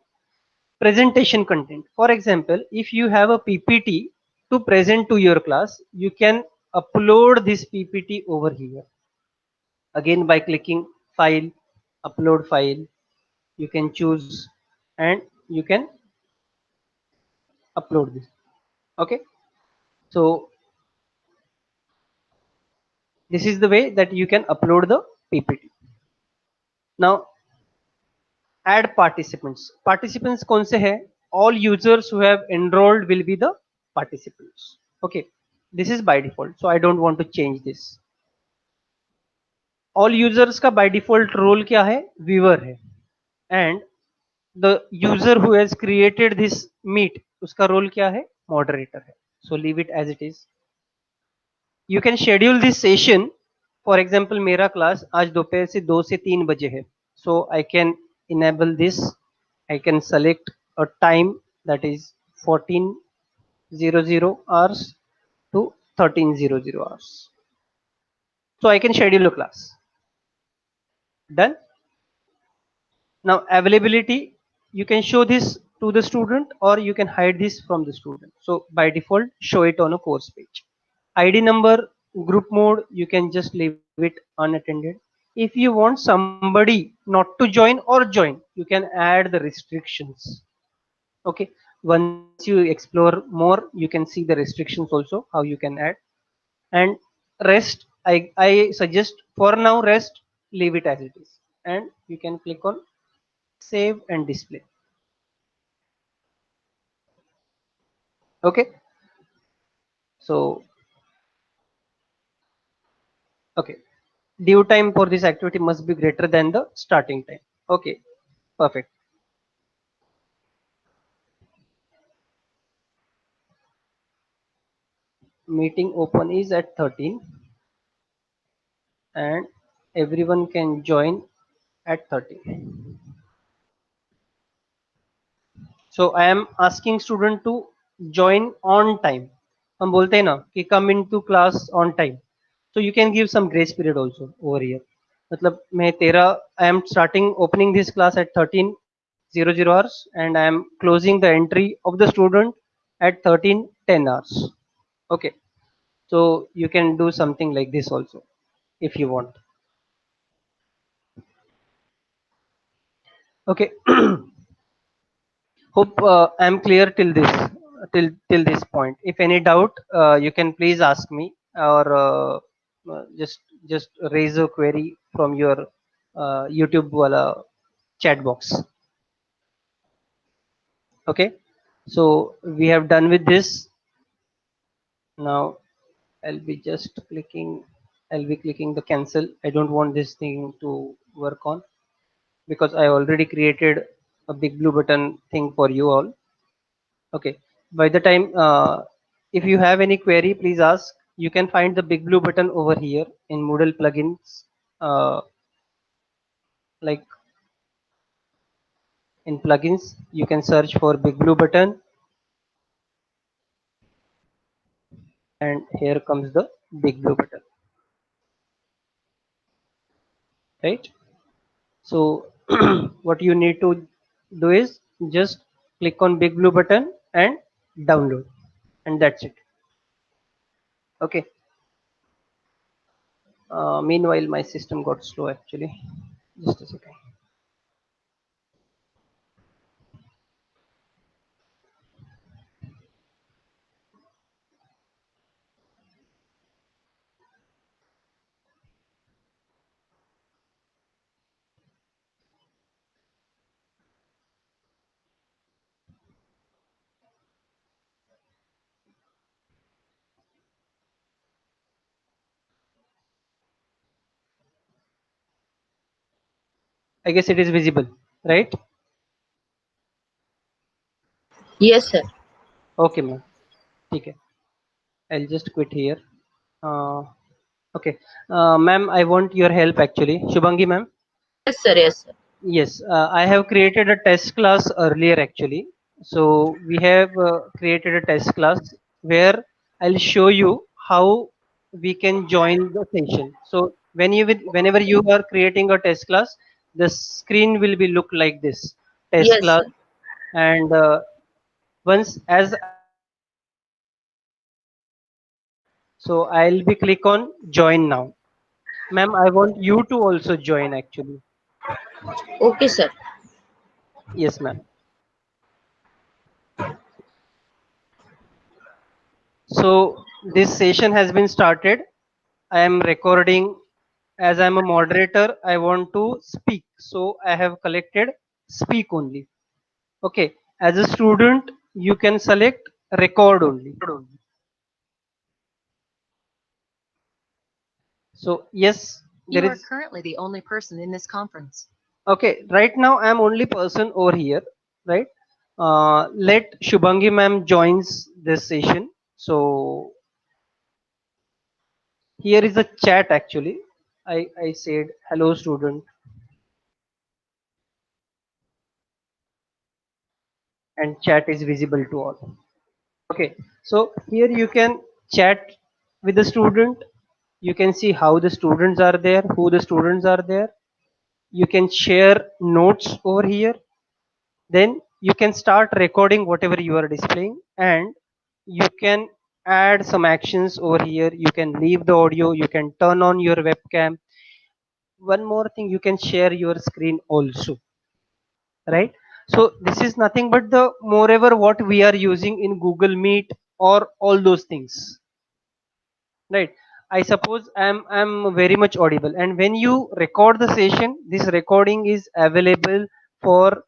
Presentation content. For example, if you have a PPT to present to your class, you can upload this PPT over here. Again, by clicking file, upload file, you can choose and you can upload this. Okay, so this is the way that you can upload the PPT. Now add participants. Participants कौन से हैं? All users who have enrolled will be the participants. Okay, this is by default, so I don't want to change this. All users का by default role क्या है? Viewer है, and the user who has created this meet उसका role क्या है? Moderator है. So leave it as it is. You can schedule this session. For example, मेरा class आज दोपहर से 2 से 3 बजे है. So I can enable this. I can select a time that is 14:00 hours to 13:00 hours. So I can schedule a class. Done. Now availability, you can show this to the student or you can hide this from the student. So by default, show it on a course page. ID number, group mode, you can just leave it unattended. If you want somebody not to join or join, you can add the restrictions. Okay, once you explore more, you can see the restrictions also, how you can add. And rest, I suggest for now rest, leave it as it is. And you can click on save and display. Okay, so okay, due time for this activity must be greater than the starting time. Okay, perfect. Meeting open is at 13 and everyone can join at 13. So I am asking student to join on time. हम बोलते हैं ना कि come into class on time. So you can give some grace period also over here. मतलब मैं तेरा I am starting opening this class at 13:00 hours and I am closing the entry of the student at 13:10 hours. Okay. So you can do something like this also if you want. Okay. Hope I'm clear till this point. If any doubt, you can please ask me or just raise a query from your YouTube wala chat box. Okay. So we have done with this. Now I'll be just clicking. I'll be clicking the cancel. I don't want this thing to work on because I already created a big blue button thing for you all. Okay. By the time, if you have any query, please ask. You can find the big blue button over here in Moodle plugins. Like in plugins, you can search for big blue button, and here comes the big blue button. Right. So what you need to do is just click on big blue button and download, and that's it. Okay. Meanwhile, my system got slow actually. Just a second. I guess it is visible, right? Yes, sir. Okay, ma'am. Okay. I'll just quit here. Uh, okay. Ma'am, I want your help actually. Shubhangi, ma'am. Yes, sir. Yes, sir. Yes, I have created a test class earlier actually. So we have created a test class where I'll show you how we can join the session. So whenever you are creating a test class, the screen will be look like this test Yes, class. sir. And once as so I'll be click on join now. Ma'am, I want you to also join actually. Okay, sir. Yes, ma'am. So this session has been started. I am recording. As I'm a moderator, I want to speak. So I have collected speak only. Okay. As a student, you can select record only. So yes, there You are is. currently the only person in this conference. Okay. Right now, I'm only person over here. Right. Let Shubhangi ma'am joins this session. So here is a chat actually. I said hello student and chat is visible to all. Okay, so here you can chat with the student. You can see how the students are there, who the students are there. You can share notes over here. Then you can start recording whatever you are displaying, and you can add some actions over here. You can leave the audio, you can turn on your webcam. One more thing, you can share your screen also, right? So this is nothing but the moreover what we are using in Google Meet or all those things, right? I suppose I'm very much audible, and when you record the session, this recording is available for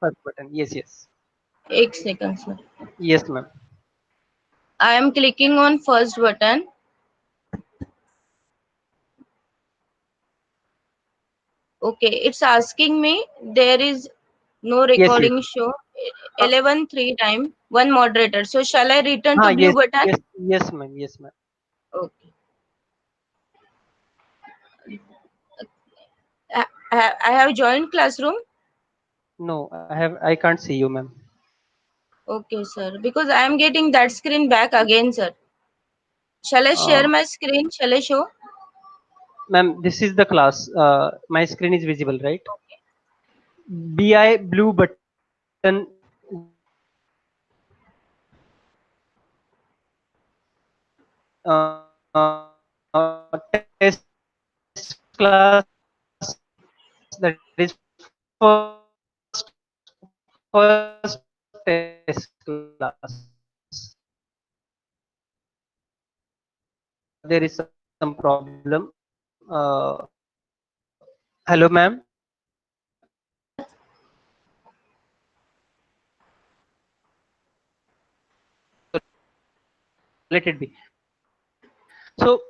first button. Yes, yes, एक second, sir. yes, ma'am. I am clicking on first button. Okay, it's asking me there is no Yes, yes. recording show. 11 three time, one moderator. So shall I return to blue Yes, button? yes, yes, ma'am. Yes, ma'am. Okay. I have joined classroom. No, I can't see you, ma'am. Okay, sir. Because I am getting that screen back again, sir. Shall I share my screen? Shall I show? Ma'am, this is the class. My screen is visible, right? BI blue button test class, that is first test class. There is some problem. Hello, ma'am. Let it be. So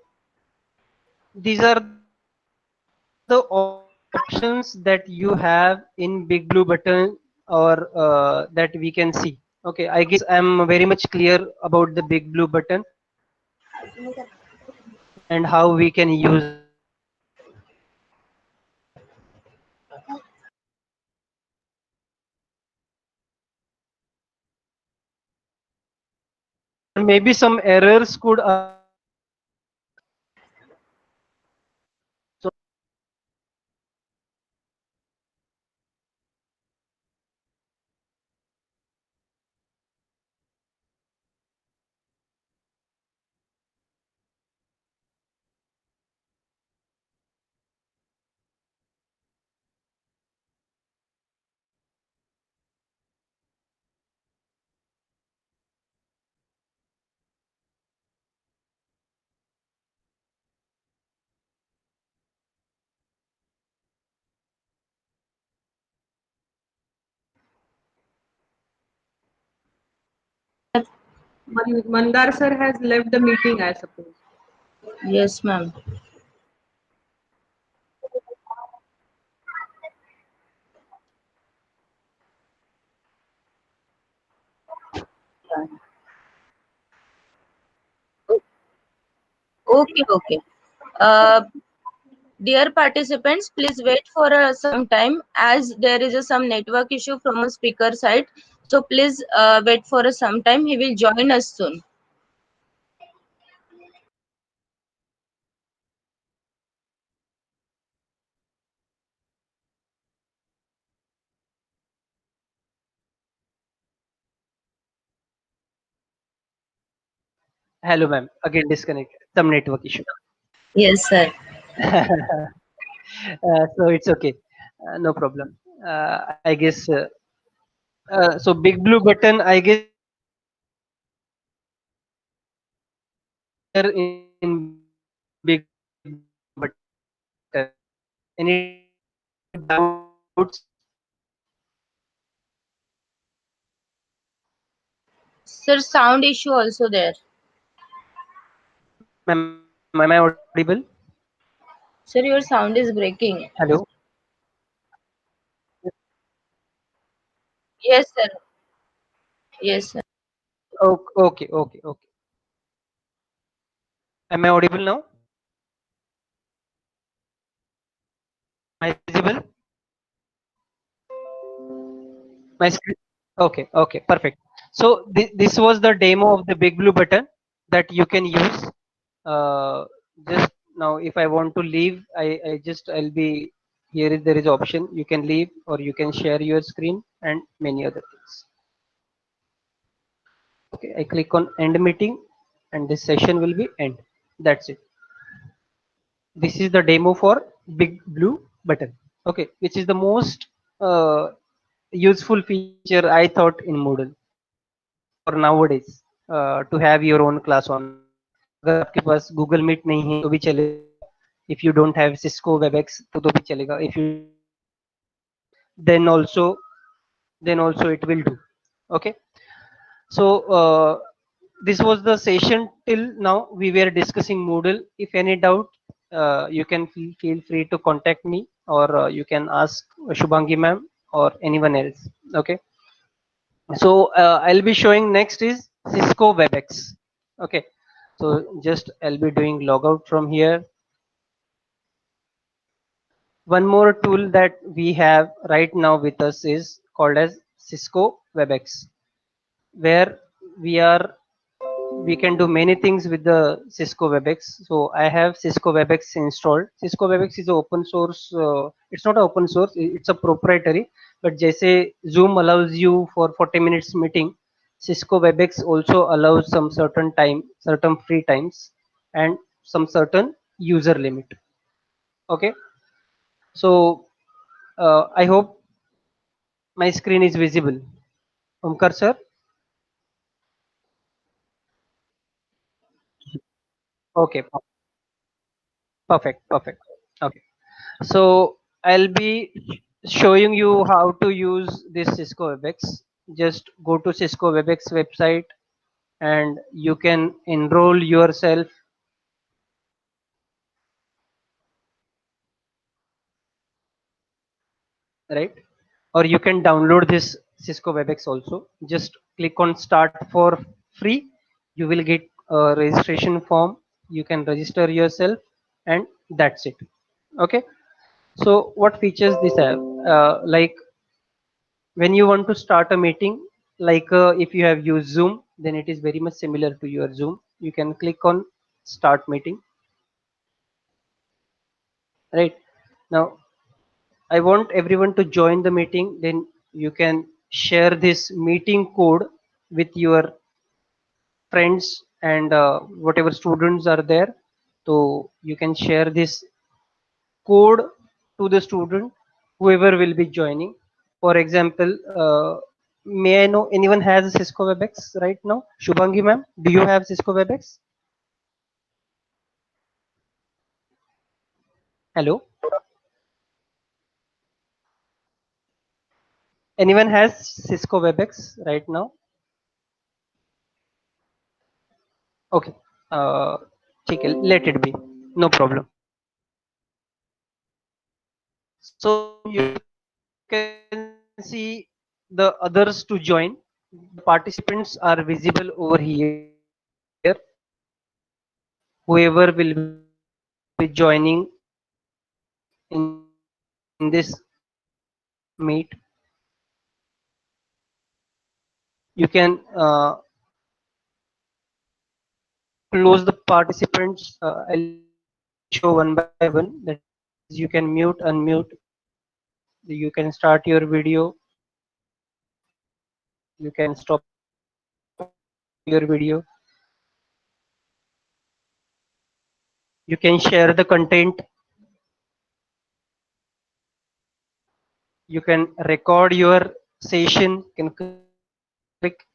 these are the options that you have in Big Blue Button, or that we can see. Okay, I guess I'm very much clear about the Big Blue Button and how we can use it. Maybe some errors could so Mandar sir has left the meeting, I suppose. Yes, ma'am. Okay, okay. Uh, Dear participants, please wait for some time as there is some network issue from a speaker side. So please wait for some time. He will join us soon. hello, ma'am. Again, disconnected. Some network issue. Yes, sir. So it's okay. No problem. I guess. So Big Blue Button, I guess here in Big Button. Any doubts? Sir, sound issue also there. Ma'am, am I audible? Sir, your sound is breaking. Hello. Yes, sir. Yes, sir. Okay, okay, okay. Am I audible now? Am I visible? My screen. Okay, okay, perfect. So this was the demo of the Big Blue Button that you can use. Just now, if I want to leave, I just I'll be here. Is there is option you can leave or you can share your screen and many other things. Okay, I click on end meeting, and this session will be end. That's it. This is the demo for Big Blue Button. Okay, which is the most useful feature I thought in Moodle for nowadays, to have your own class online. अगर आपके पास Google Meet नहीं है तो भी चलेगा. If you don't have Cisco WebEx तो भी चलेगा. If you then also it will do. Okay. So this was the session till now. We were discussing Moodle. If any doubt, you can feel free to contact me, or you can ask Shubhangi ma'am or anyone else. Okay. So I'll be showing next is Cisco WebEx. Okay. So just I'll be doing logout from here. One more tool that we have right now with us is called as Cisco WebEx. where we can do many things with the Cisco WebEx. So I have Cisco WebEx installed. Cisco WebEx is a open source. It's not a open source. It's a proprietary. But जैसे Zoom allows you for 40 minutes meeting, Cisco WebEx also allows some certain time, certain free times, and some certain user limit. Okay. So I hope my screen is visible. Omkar sir. Okay. Perfect. Perfect. Okay. So I'll be showing you how to use this Cisco WebEx. Just go to Cisco WebEx website and you can enroll yourself, right? Or you can download this Cisco WebEx also. Just click on start for free. You will get a registration form. You can register yourself and that's it. Okay. So what features this have? Like when you want to start a meeting, like if you have used Zoom, then it is very much similar to your Zoom. You can click on start meeting. Right now I want everyone to join the meeting. Then you can share this meeting code with your friends and whatever students are there. So you can share this code to the student whoever will be joining. For example, may I know anyone has Cisco WebEx right now? Shubhangi ma'am, do you have Cisco WebEx? Hello, anyone has Cisco WebEx right now? Okay, ठीक है, let it be, no problem. So you can see the others to join. The participants are visible over here. Whoever will be joining in this meet, you can close the participants. I'll show one by one. That is, you can mute, unmute. You can start your video. You can stop your video. You can share the content. You can record your session. You can click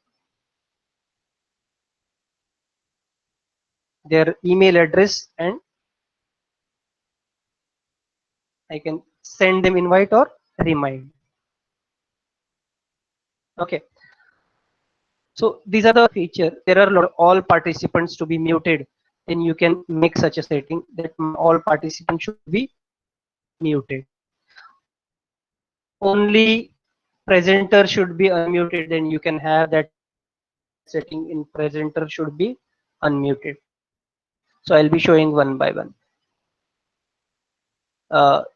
their email address and I can send them invite or remind. Okay. So these are the feature. There are a lot of all participants to be muted. Then you can make such a setting that all participants should be muted. Only presenter should be unmuted. Then you can have that setting in presenter should be unmuted. So I'll be showing one by one.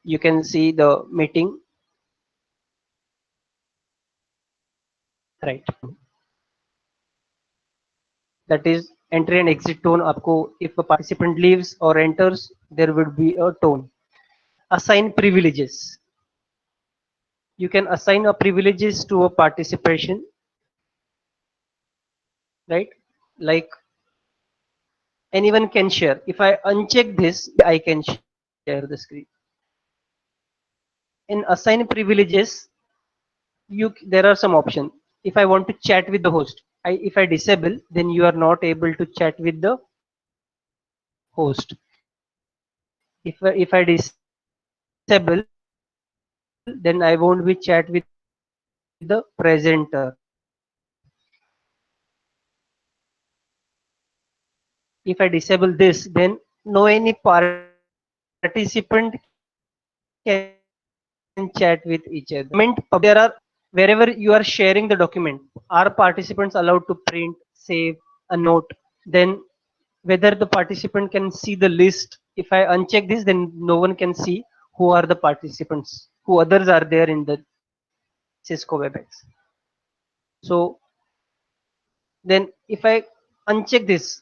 You can see the meeting, right? That is entry and exit tone. आपको if a participant leaves or enters, there would be a tone. Assign privileges. You can assign a privileges to a participation, right? Like anyone can share. If I uncheck this, I can share the screen. In assign privileges, there are some options. If I want to chat with the host, if I disable, then you are not able to chat with the host. If I disable, then I won't be chat with the presenter. If I disable this, then no any participant can chat with each other. There are wherever you are sharing the document, are participants allowed to print, save a note? Then whether the participant can see the list. If I uncheck this, then no one can see who are the participants, who others are there in the Cisco WebEx. So then if I uncheck this,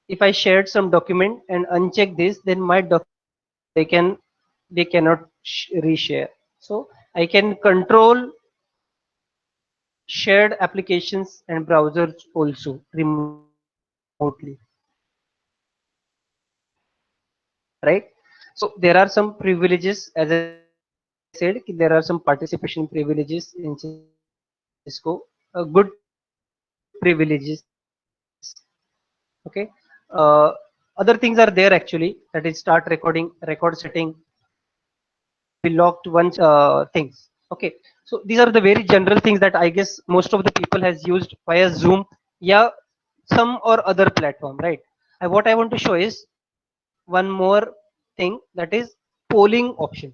if I shared some document and uncheck this, then my document they can they cannot reshare. So I can control shared applications and browsers also remotely, right? So there are some privileges, as I said, there are some participation privileges in Cisco, good privileges, okay. Other things are there actually, that is start recording, record setting, be locked once things. Okay, so these are the very general things that I guess most of the people has used via Zoom, yeah, some or other platform, right? What I want to show is one more thing, that is polling option.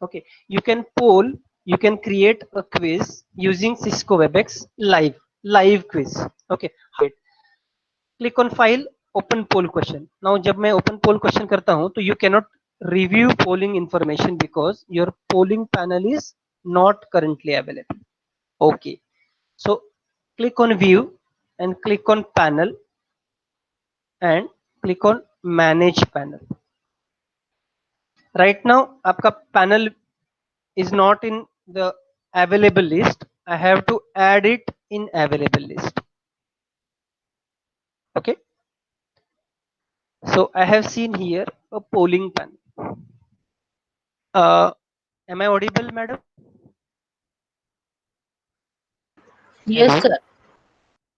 Okay, you can poll, you can create a quiz using Cisco WebEx live quiz. Okay, how it? Click on file, open poll question. Now जब मैं open poll question करता हूँ तो you cannot review polling information because your polling panel is not currently available. Okay, so click on view and click on panel and click on manage panel. Right now आपका panel is not in the available list. I have to add it in available list. Okay, so I have seen here a polling panel. Am I audible, madam? Yes, Hello. sir.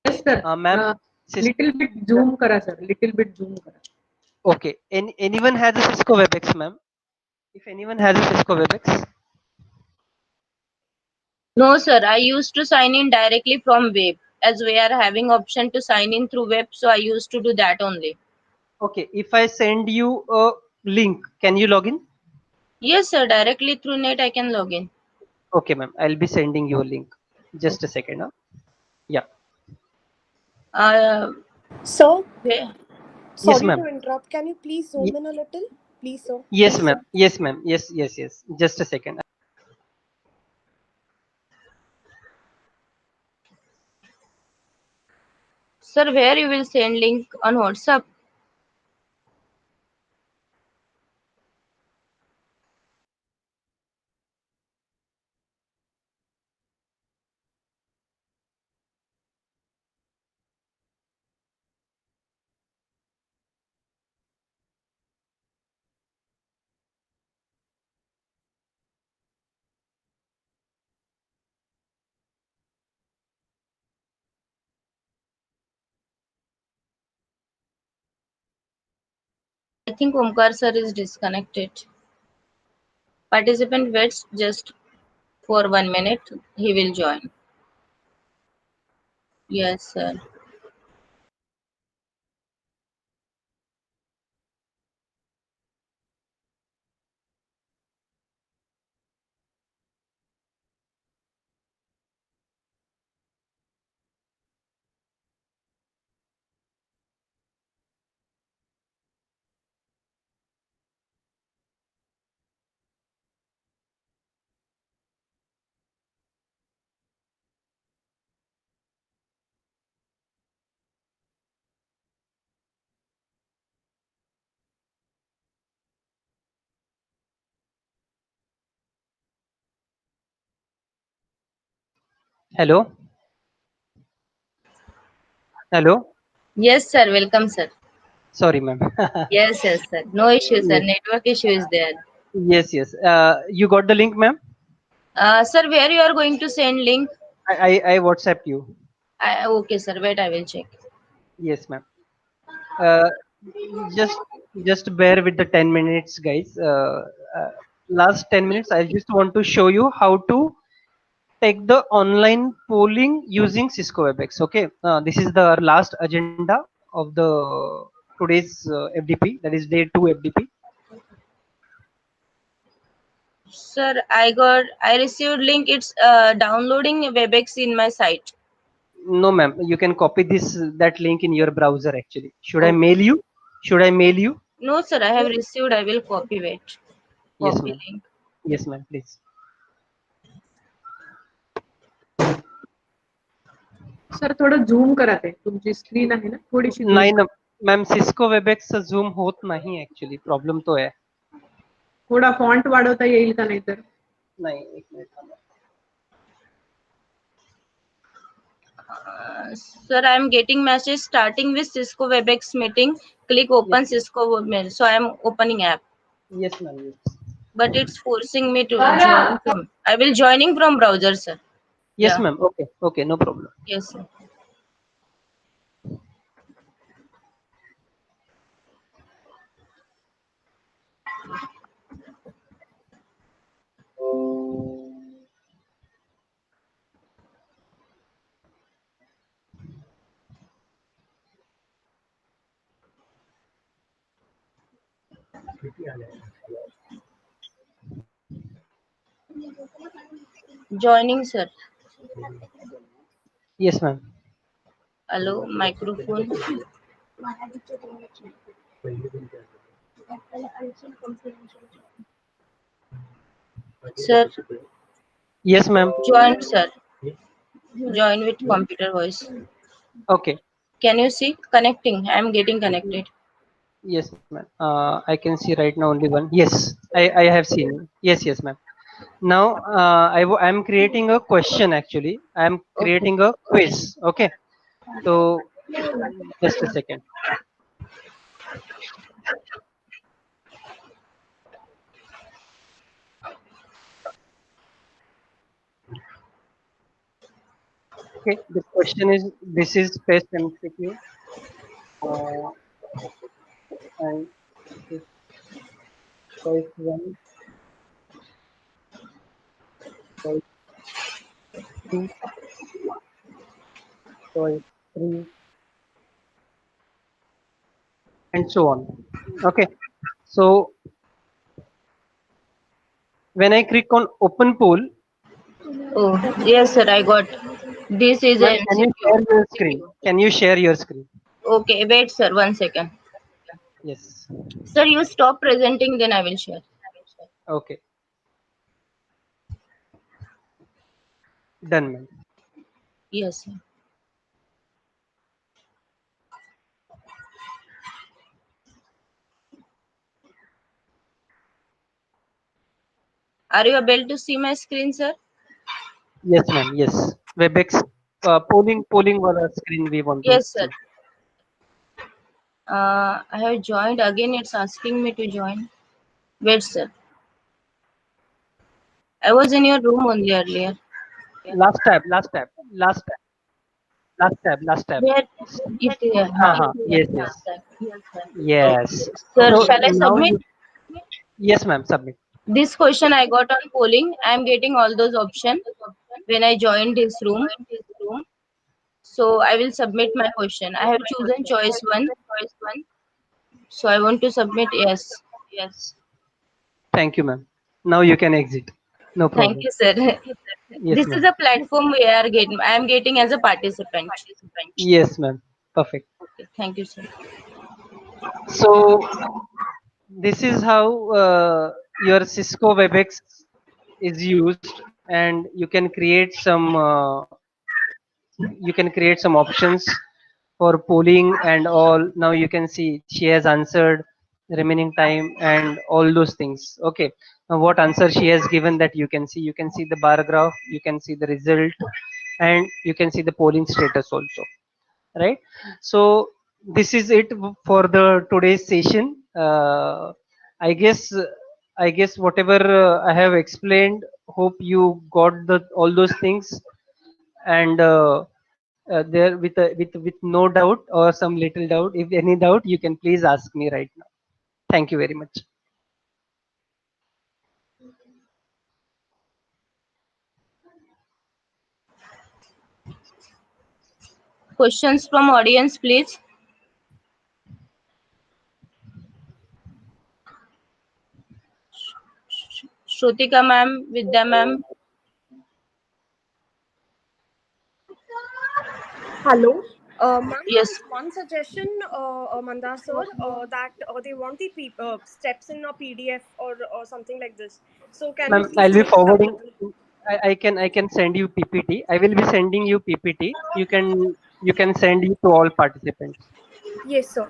Yes, sir. Ma'am, Little bit zoom करा sir. Little bit zoom करा. okay. Anyone has a Cisco WebEx, ma'am? If anyone has a Cisco WebEx, No, sir. I used to sign in directly from web, as we are having option to sign in through web, so I used to do that only. okay. If I send you a link, can you log in? Yes, sir. Directly through net, I can log in. Okay, ma'am. I'll be sending you a link. Just a second. Huh? Yeah. Uh, So, okay. Yes, sorry ma'am. to interrupt. Can you please zoom in a little? Please, sir. Yes, ma'am. Yes, ma'am. Yes, yes, yes. Just a second. Sir, where you will send link on WhatsApp? I think Omkar sir is disconnected. Participant waits just for 1 minute. He will join. Yes, sir. Hello. Hello. Yes, sir. Welcome, sir. Sorry, ma'am. Yes, yes, sir. No issue, sir. Yes, Network issue is there. yes, yes. You got the link, ma'am? Sir, where you are going to send link? I WhatsApp you. Okay, sir. Wait, I will check. Yes, ma'am. Uh, just just bear with the 10 minutes, guys. Last 10 minutes, I just want to show you how to take the online polling using Cisco WebEx. Okay, this is the last agenda of the today's FDP. That is day 2 FDP. Sir, I received link. It's downloading WebEx in my site. No, ma'am. You can copy that link in your browser. Actually, should I Okay. mail you? Should I mail you? No, sir. I have received. I will copy. Wait. Yes, Copy ma'am. link. Yes, ma'am. Please. Sir थोडं झूम करा ते तुमची screen आहे ना थोडीशी zoom नाही ना करा. मॅम सिस्को वेबएक्स झूम होत नाही ऍक्च्युली प्रॉब्लेम तो आहे. थोडा फॉन्ट वाढवता येईल का नाहीतर? नाही एक मिनिट थांबा. Sir, I am getting message starting with Cisco WebEx meeting. Click open Cisco mail. So I am opening app, yes ma'am yes. but it's forcing me to join from. I will joining from browser, sir. Yes Yeah. Ma'am okay okay no problem. Yes, sir. Joining, sir. Yes ma'am. Hello, microphone. Sir, yes ma'am. join, sir. Join with computer voice. Okay. Can you see connecting? I am getting connected. Yes, ma'am. I can see right now only one. Yes, I have seen. Yes, ma'am. Now I'm creating a question actually. I'm Okay. creating a quiz. Okay. So just a second. Okay. The question is this is PEST MCQ. And this choice one, choice two, choice three, and so on. Okay. So when I click on open poll, Oh, yes, sir. I got. This is ma'am, a can you MCQ. share your screen? Can you share your screen? Okay, wait, sir. 1 second. Yes. Sir, you stop presenting, then I will share. Okay. Done, ma'am. Yes, sir. Are you able to see my screen, sir? Yes, ma'am. Yes. WebEx polling wala screen we want to Yes, sir. see. I have joined again. It's asking me to join. Wait, sir. I was in your room only earlier. Last tab. Last tab. Last tab. Last tab. Last tab. Where it Yes. Yes. Yes. Sir, So shall I now submit? you. Yes, ma'am. Submit. This question I got on polling. I am getting all those options when I joined this room. So I will submit my question. I have chosen choice one. So I want to submit yes. Thank you, ma'am. Now you can exit. No Thank problem. you, sir. Yes, This is ma'am. a platform we are getting. I am getting as a participant. Yes, ma'am. Perfect. Okay, thank you, sir. So this is how your Cisco WebEx is used, and you can create some options for polling and all. Now you can see she has answered remaining time and all those things. Okay. Now what answer she has given, that you can see the bar graph, you can see the result, and you can see the polling status also, right? So this is it for the today's session. I guess whatever I have explained, hope you got the all those things, and there with no doubt or some little doubt, if any doubt, you can please ask me right now. Thank you very much. Questions from audience, please. Shrutika ma'am, Vidya ma'am. Hello. Ma'am, Yes. just one suggestion, Mandar sir, that they want the steps in a PDF or something like this. So can you Ma'am, please make it available? I can send you PPT. I will be sending you PPT. You can send it to all participants. Yes, sir.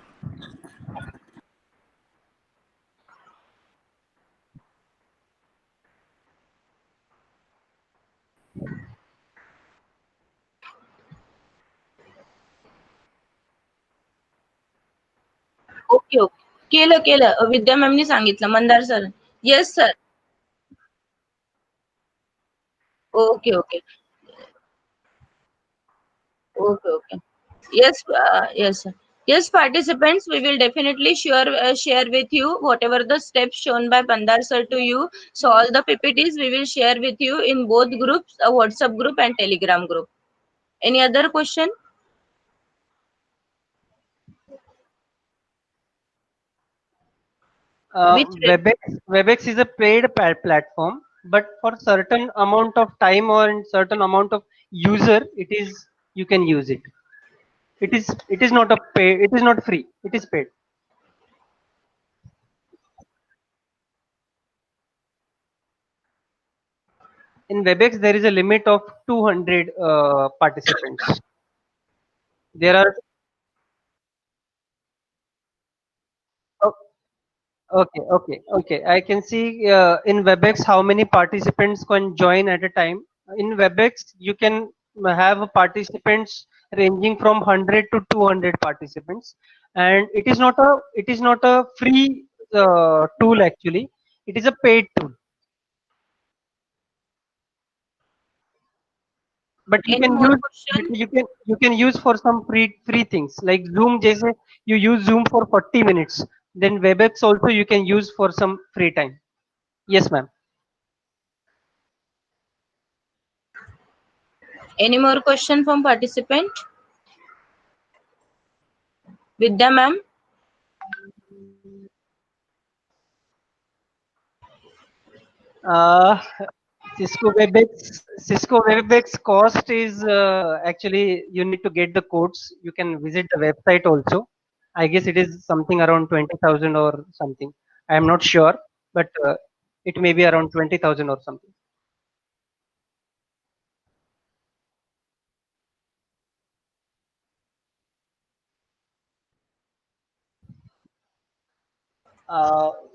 Okay okay. केलं विद्या मॅमनी सांगितलं. Mandar sir. Yes sir. Okay okay. Okay. Yes, yes, sir. Yes, participants, we will definitely share with you whatever the steps shown by Pandar sir to you. So all the PPTs we will share with you in both groups, a WhatsApp group and Telegram group. Any other question? Which Webex is a paid platform, but for certain amount of time or in certain amount of user, it is you can use it. It is not a pay. It is not free. It is paid. In Webex, there is a limit of 200 participants. There are oh, okay. I can see in Webex how many participants can join at a time. In Webex, you can have participants ranging from 100 to 200 participants, and it is not a free tool actually. It is a paid tool, but you any can more use question? you can use for some free things like Zoom. Jaise you use Zoom for 40 minutes. Then Webex also you can use for some free time. Yes, ma'am. Any more question from participant? Vidya ma'am? Uh, Cisco WebEx cost is actually you need to get the codes. You can visit the website also. I guess it is something around 20,000 or something. I am not sure, but it may be around 20,000 or something.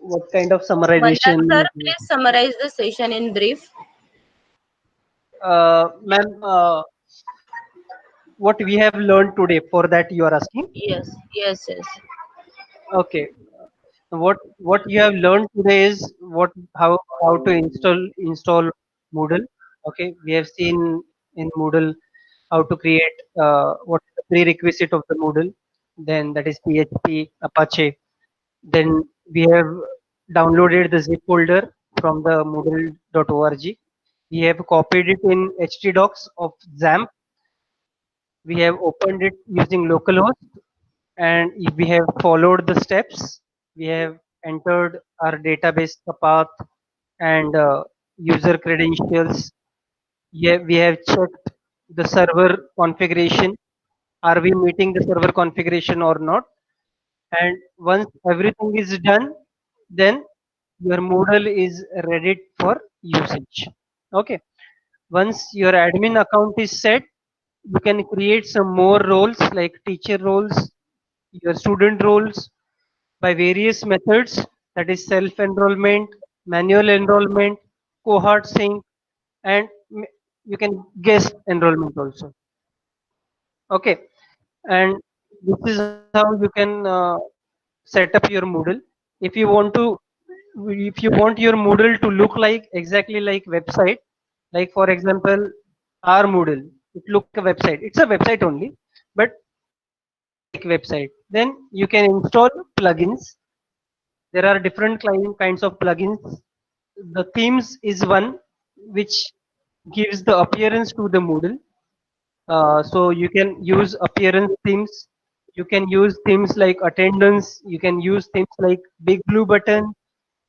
What kind of Mandar sir, summarization? please summarize the session in brief. Ma'am, what we have learned today, for that you are asking? Yes. Okay. What you have learned today is how to install Moodle. Okay, we have seen in Moodle how to create what is the prerequisite of the Moodle. Then that is PHP, Apache. Then we have downloaded the zip folder from the Moodle.org. We have copied it in htdocs of XAMPP. We have opened it using localhost, and if we have followed the steps. We have entered our database path and user credentials. Yeah, we have checked the server configuration. Are we meeting the server configuration or not? And once everything is done, then your Moodle is ready for usage. Okay. Once your admin account is set, you can create some more roles like teacher roles, your student roles by various methods, that is self enrollment, manual enrollment, cohort sync, and you can guest enrollment also. Okay, and this is how you can set up your Moodle. If you want to, if you want your Moodle to look like exactly like website, like for example, our Moodle, it looks like a website. It's a website only, but like website. Then you can install plugins. There are different kinds of plugins. The themes is one which gives the appearance to the Moodle. So you can use appearance themes. You can use themes like attendance. You can use themes like big blue button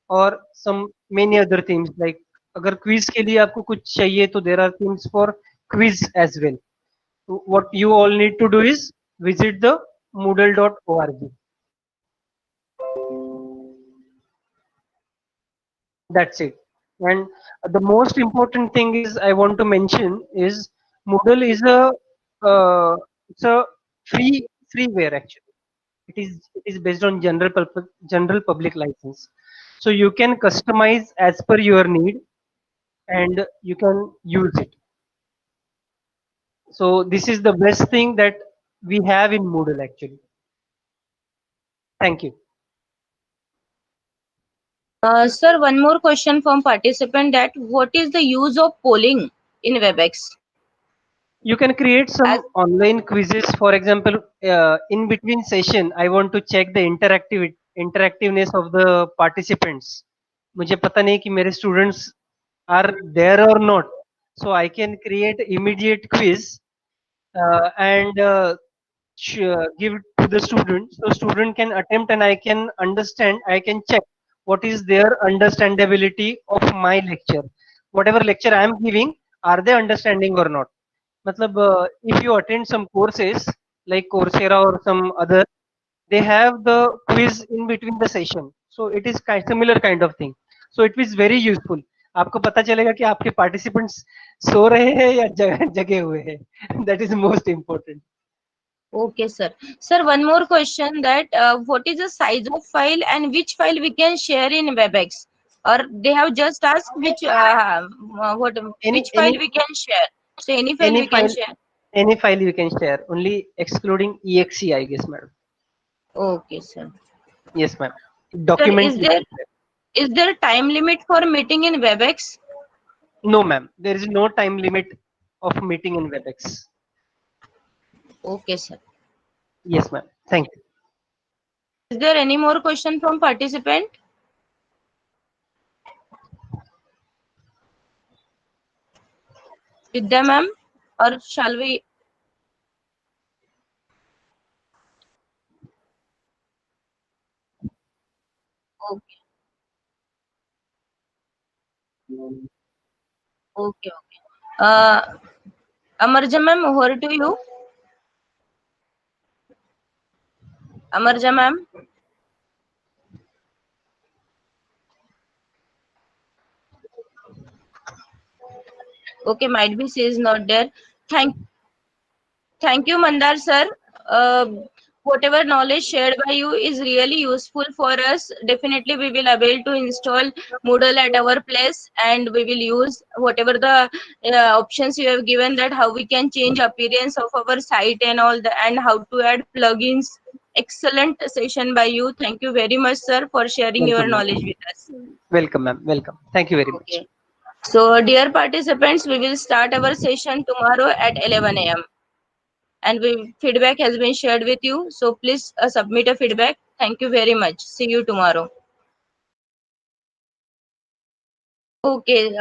or some many other themes like अगर quiz के लिए आपको कुछ चाहिए तो there are themes for quiz as well. What you all need to do is visit the moodle.org. That's it. And the most important thing is I want to mention is Moodle is a it's a freeware actually. It is based on general public license, so you can customize as per your need and you can use it. So this is the best thing that we have in Moodle actually. Thank you. Sir, one more question from participant, that what is the use of polling in WebEx? You can create some As online quizzes. For example, in between session, I want to check the interactiveness of the participants. मुझे पता नहीं कि मेरे students are there or not. So I can create immediate quiz and give it to the student. So student can attempt and I can understand. I can check what is their understandability of my lecture. Whatever lecture I am giving, are they understanding or not? मतलब if you attend some courses like Coursera or some other, they have the quiz in between the session. So it is similar kind of thing. So it is very useful. आपको पता चलेगा कि आपके participants सो रहे हैं या जगे हुए हैं. That is most important. okay, sir. Sir, one more question, that what is the size of file and which file we can share in WebEx? Or they have just asked which Any which file any we can share. So any file any we can file share. any file you can share. Only excluding exe, I guess, madam. Okay, sir. Yes, ma'am. Sir, Documents you can share. is there time limit for meeting in WebEx? No, ma'am. There is no time limit of meeting in WebEx. Okay, sir. Yes, ma'am. Thank you. Is there any more question from participant? Vidya ma'am, or shall we? Okay, okay, okay. Amarja ma'am, over to you. Amarja ma'am. Okay, might be she is not there. Thank Thank you, Mandar sir. Whatever knowledge shared by you is really useful for us. Definitely, we will able to install Moodle at our place, and we will use whatever the options you have given, that how we can change appearance of our site and all the, and how to add plugins. Excellent session by you. Thank you very much, sir, for sharing your Welcome, knowledge ma'am. with us. Welcome, ma'am. Welcome. Thank you very much. Okay. So, dear participants, we will start our session tomorrow at 11 a.m. and feedback has been shared with you, so please submit a feedback. Thank you very much. See you tomorrow. Okay,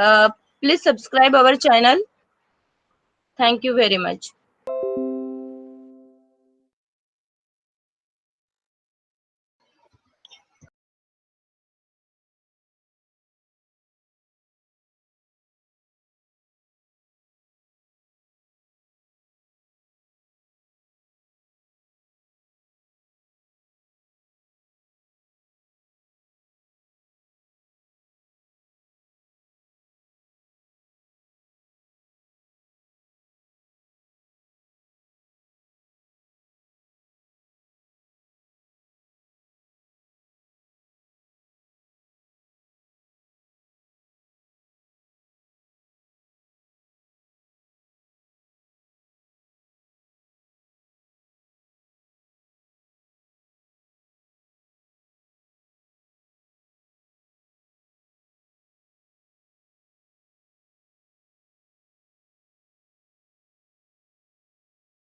please subscribe our channel. Thank you very much.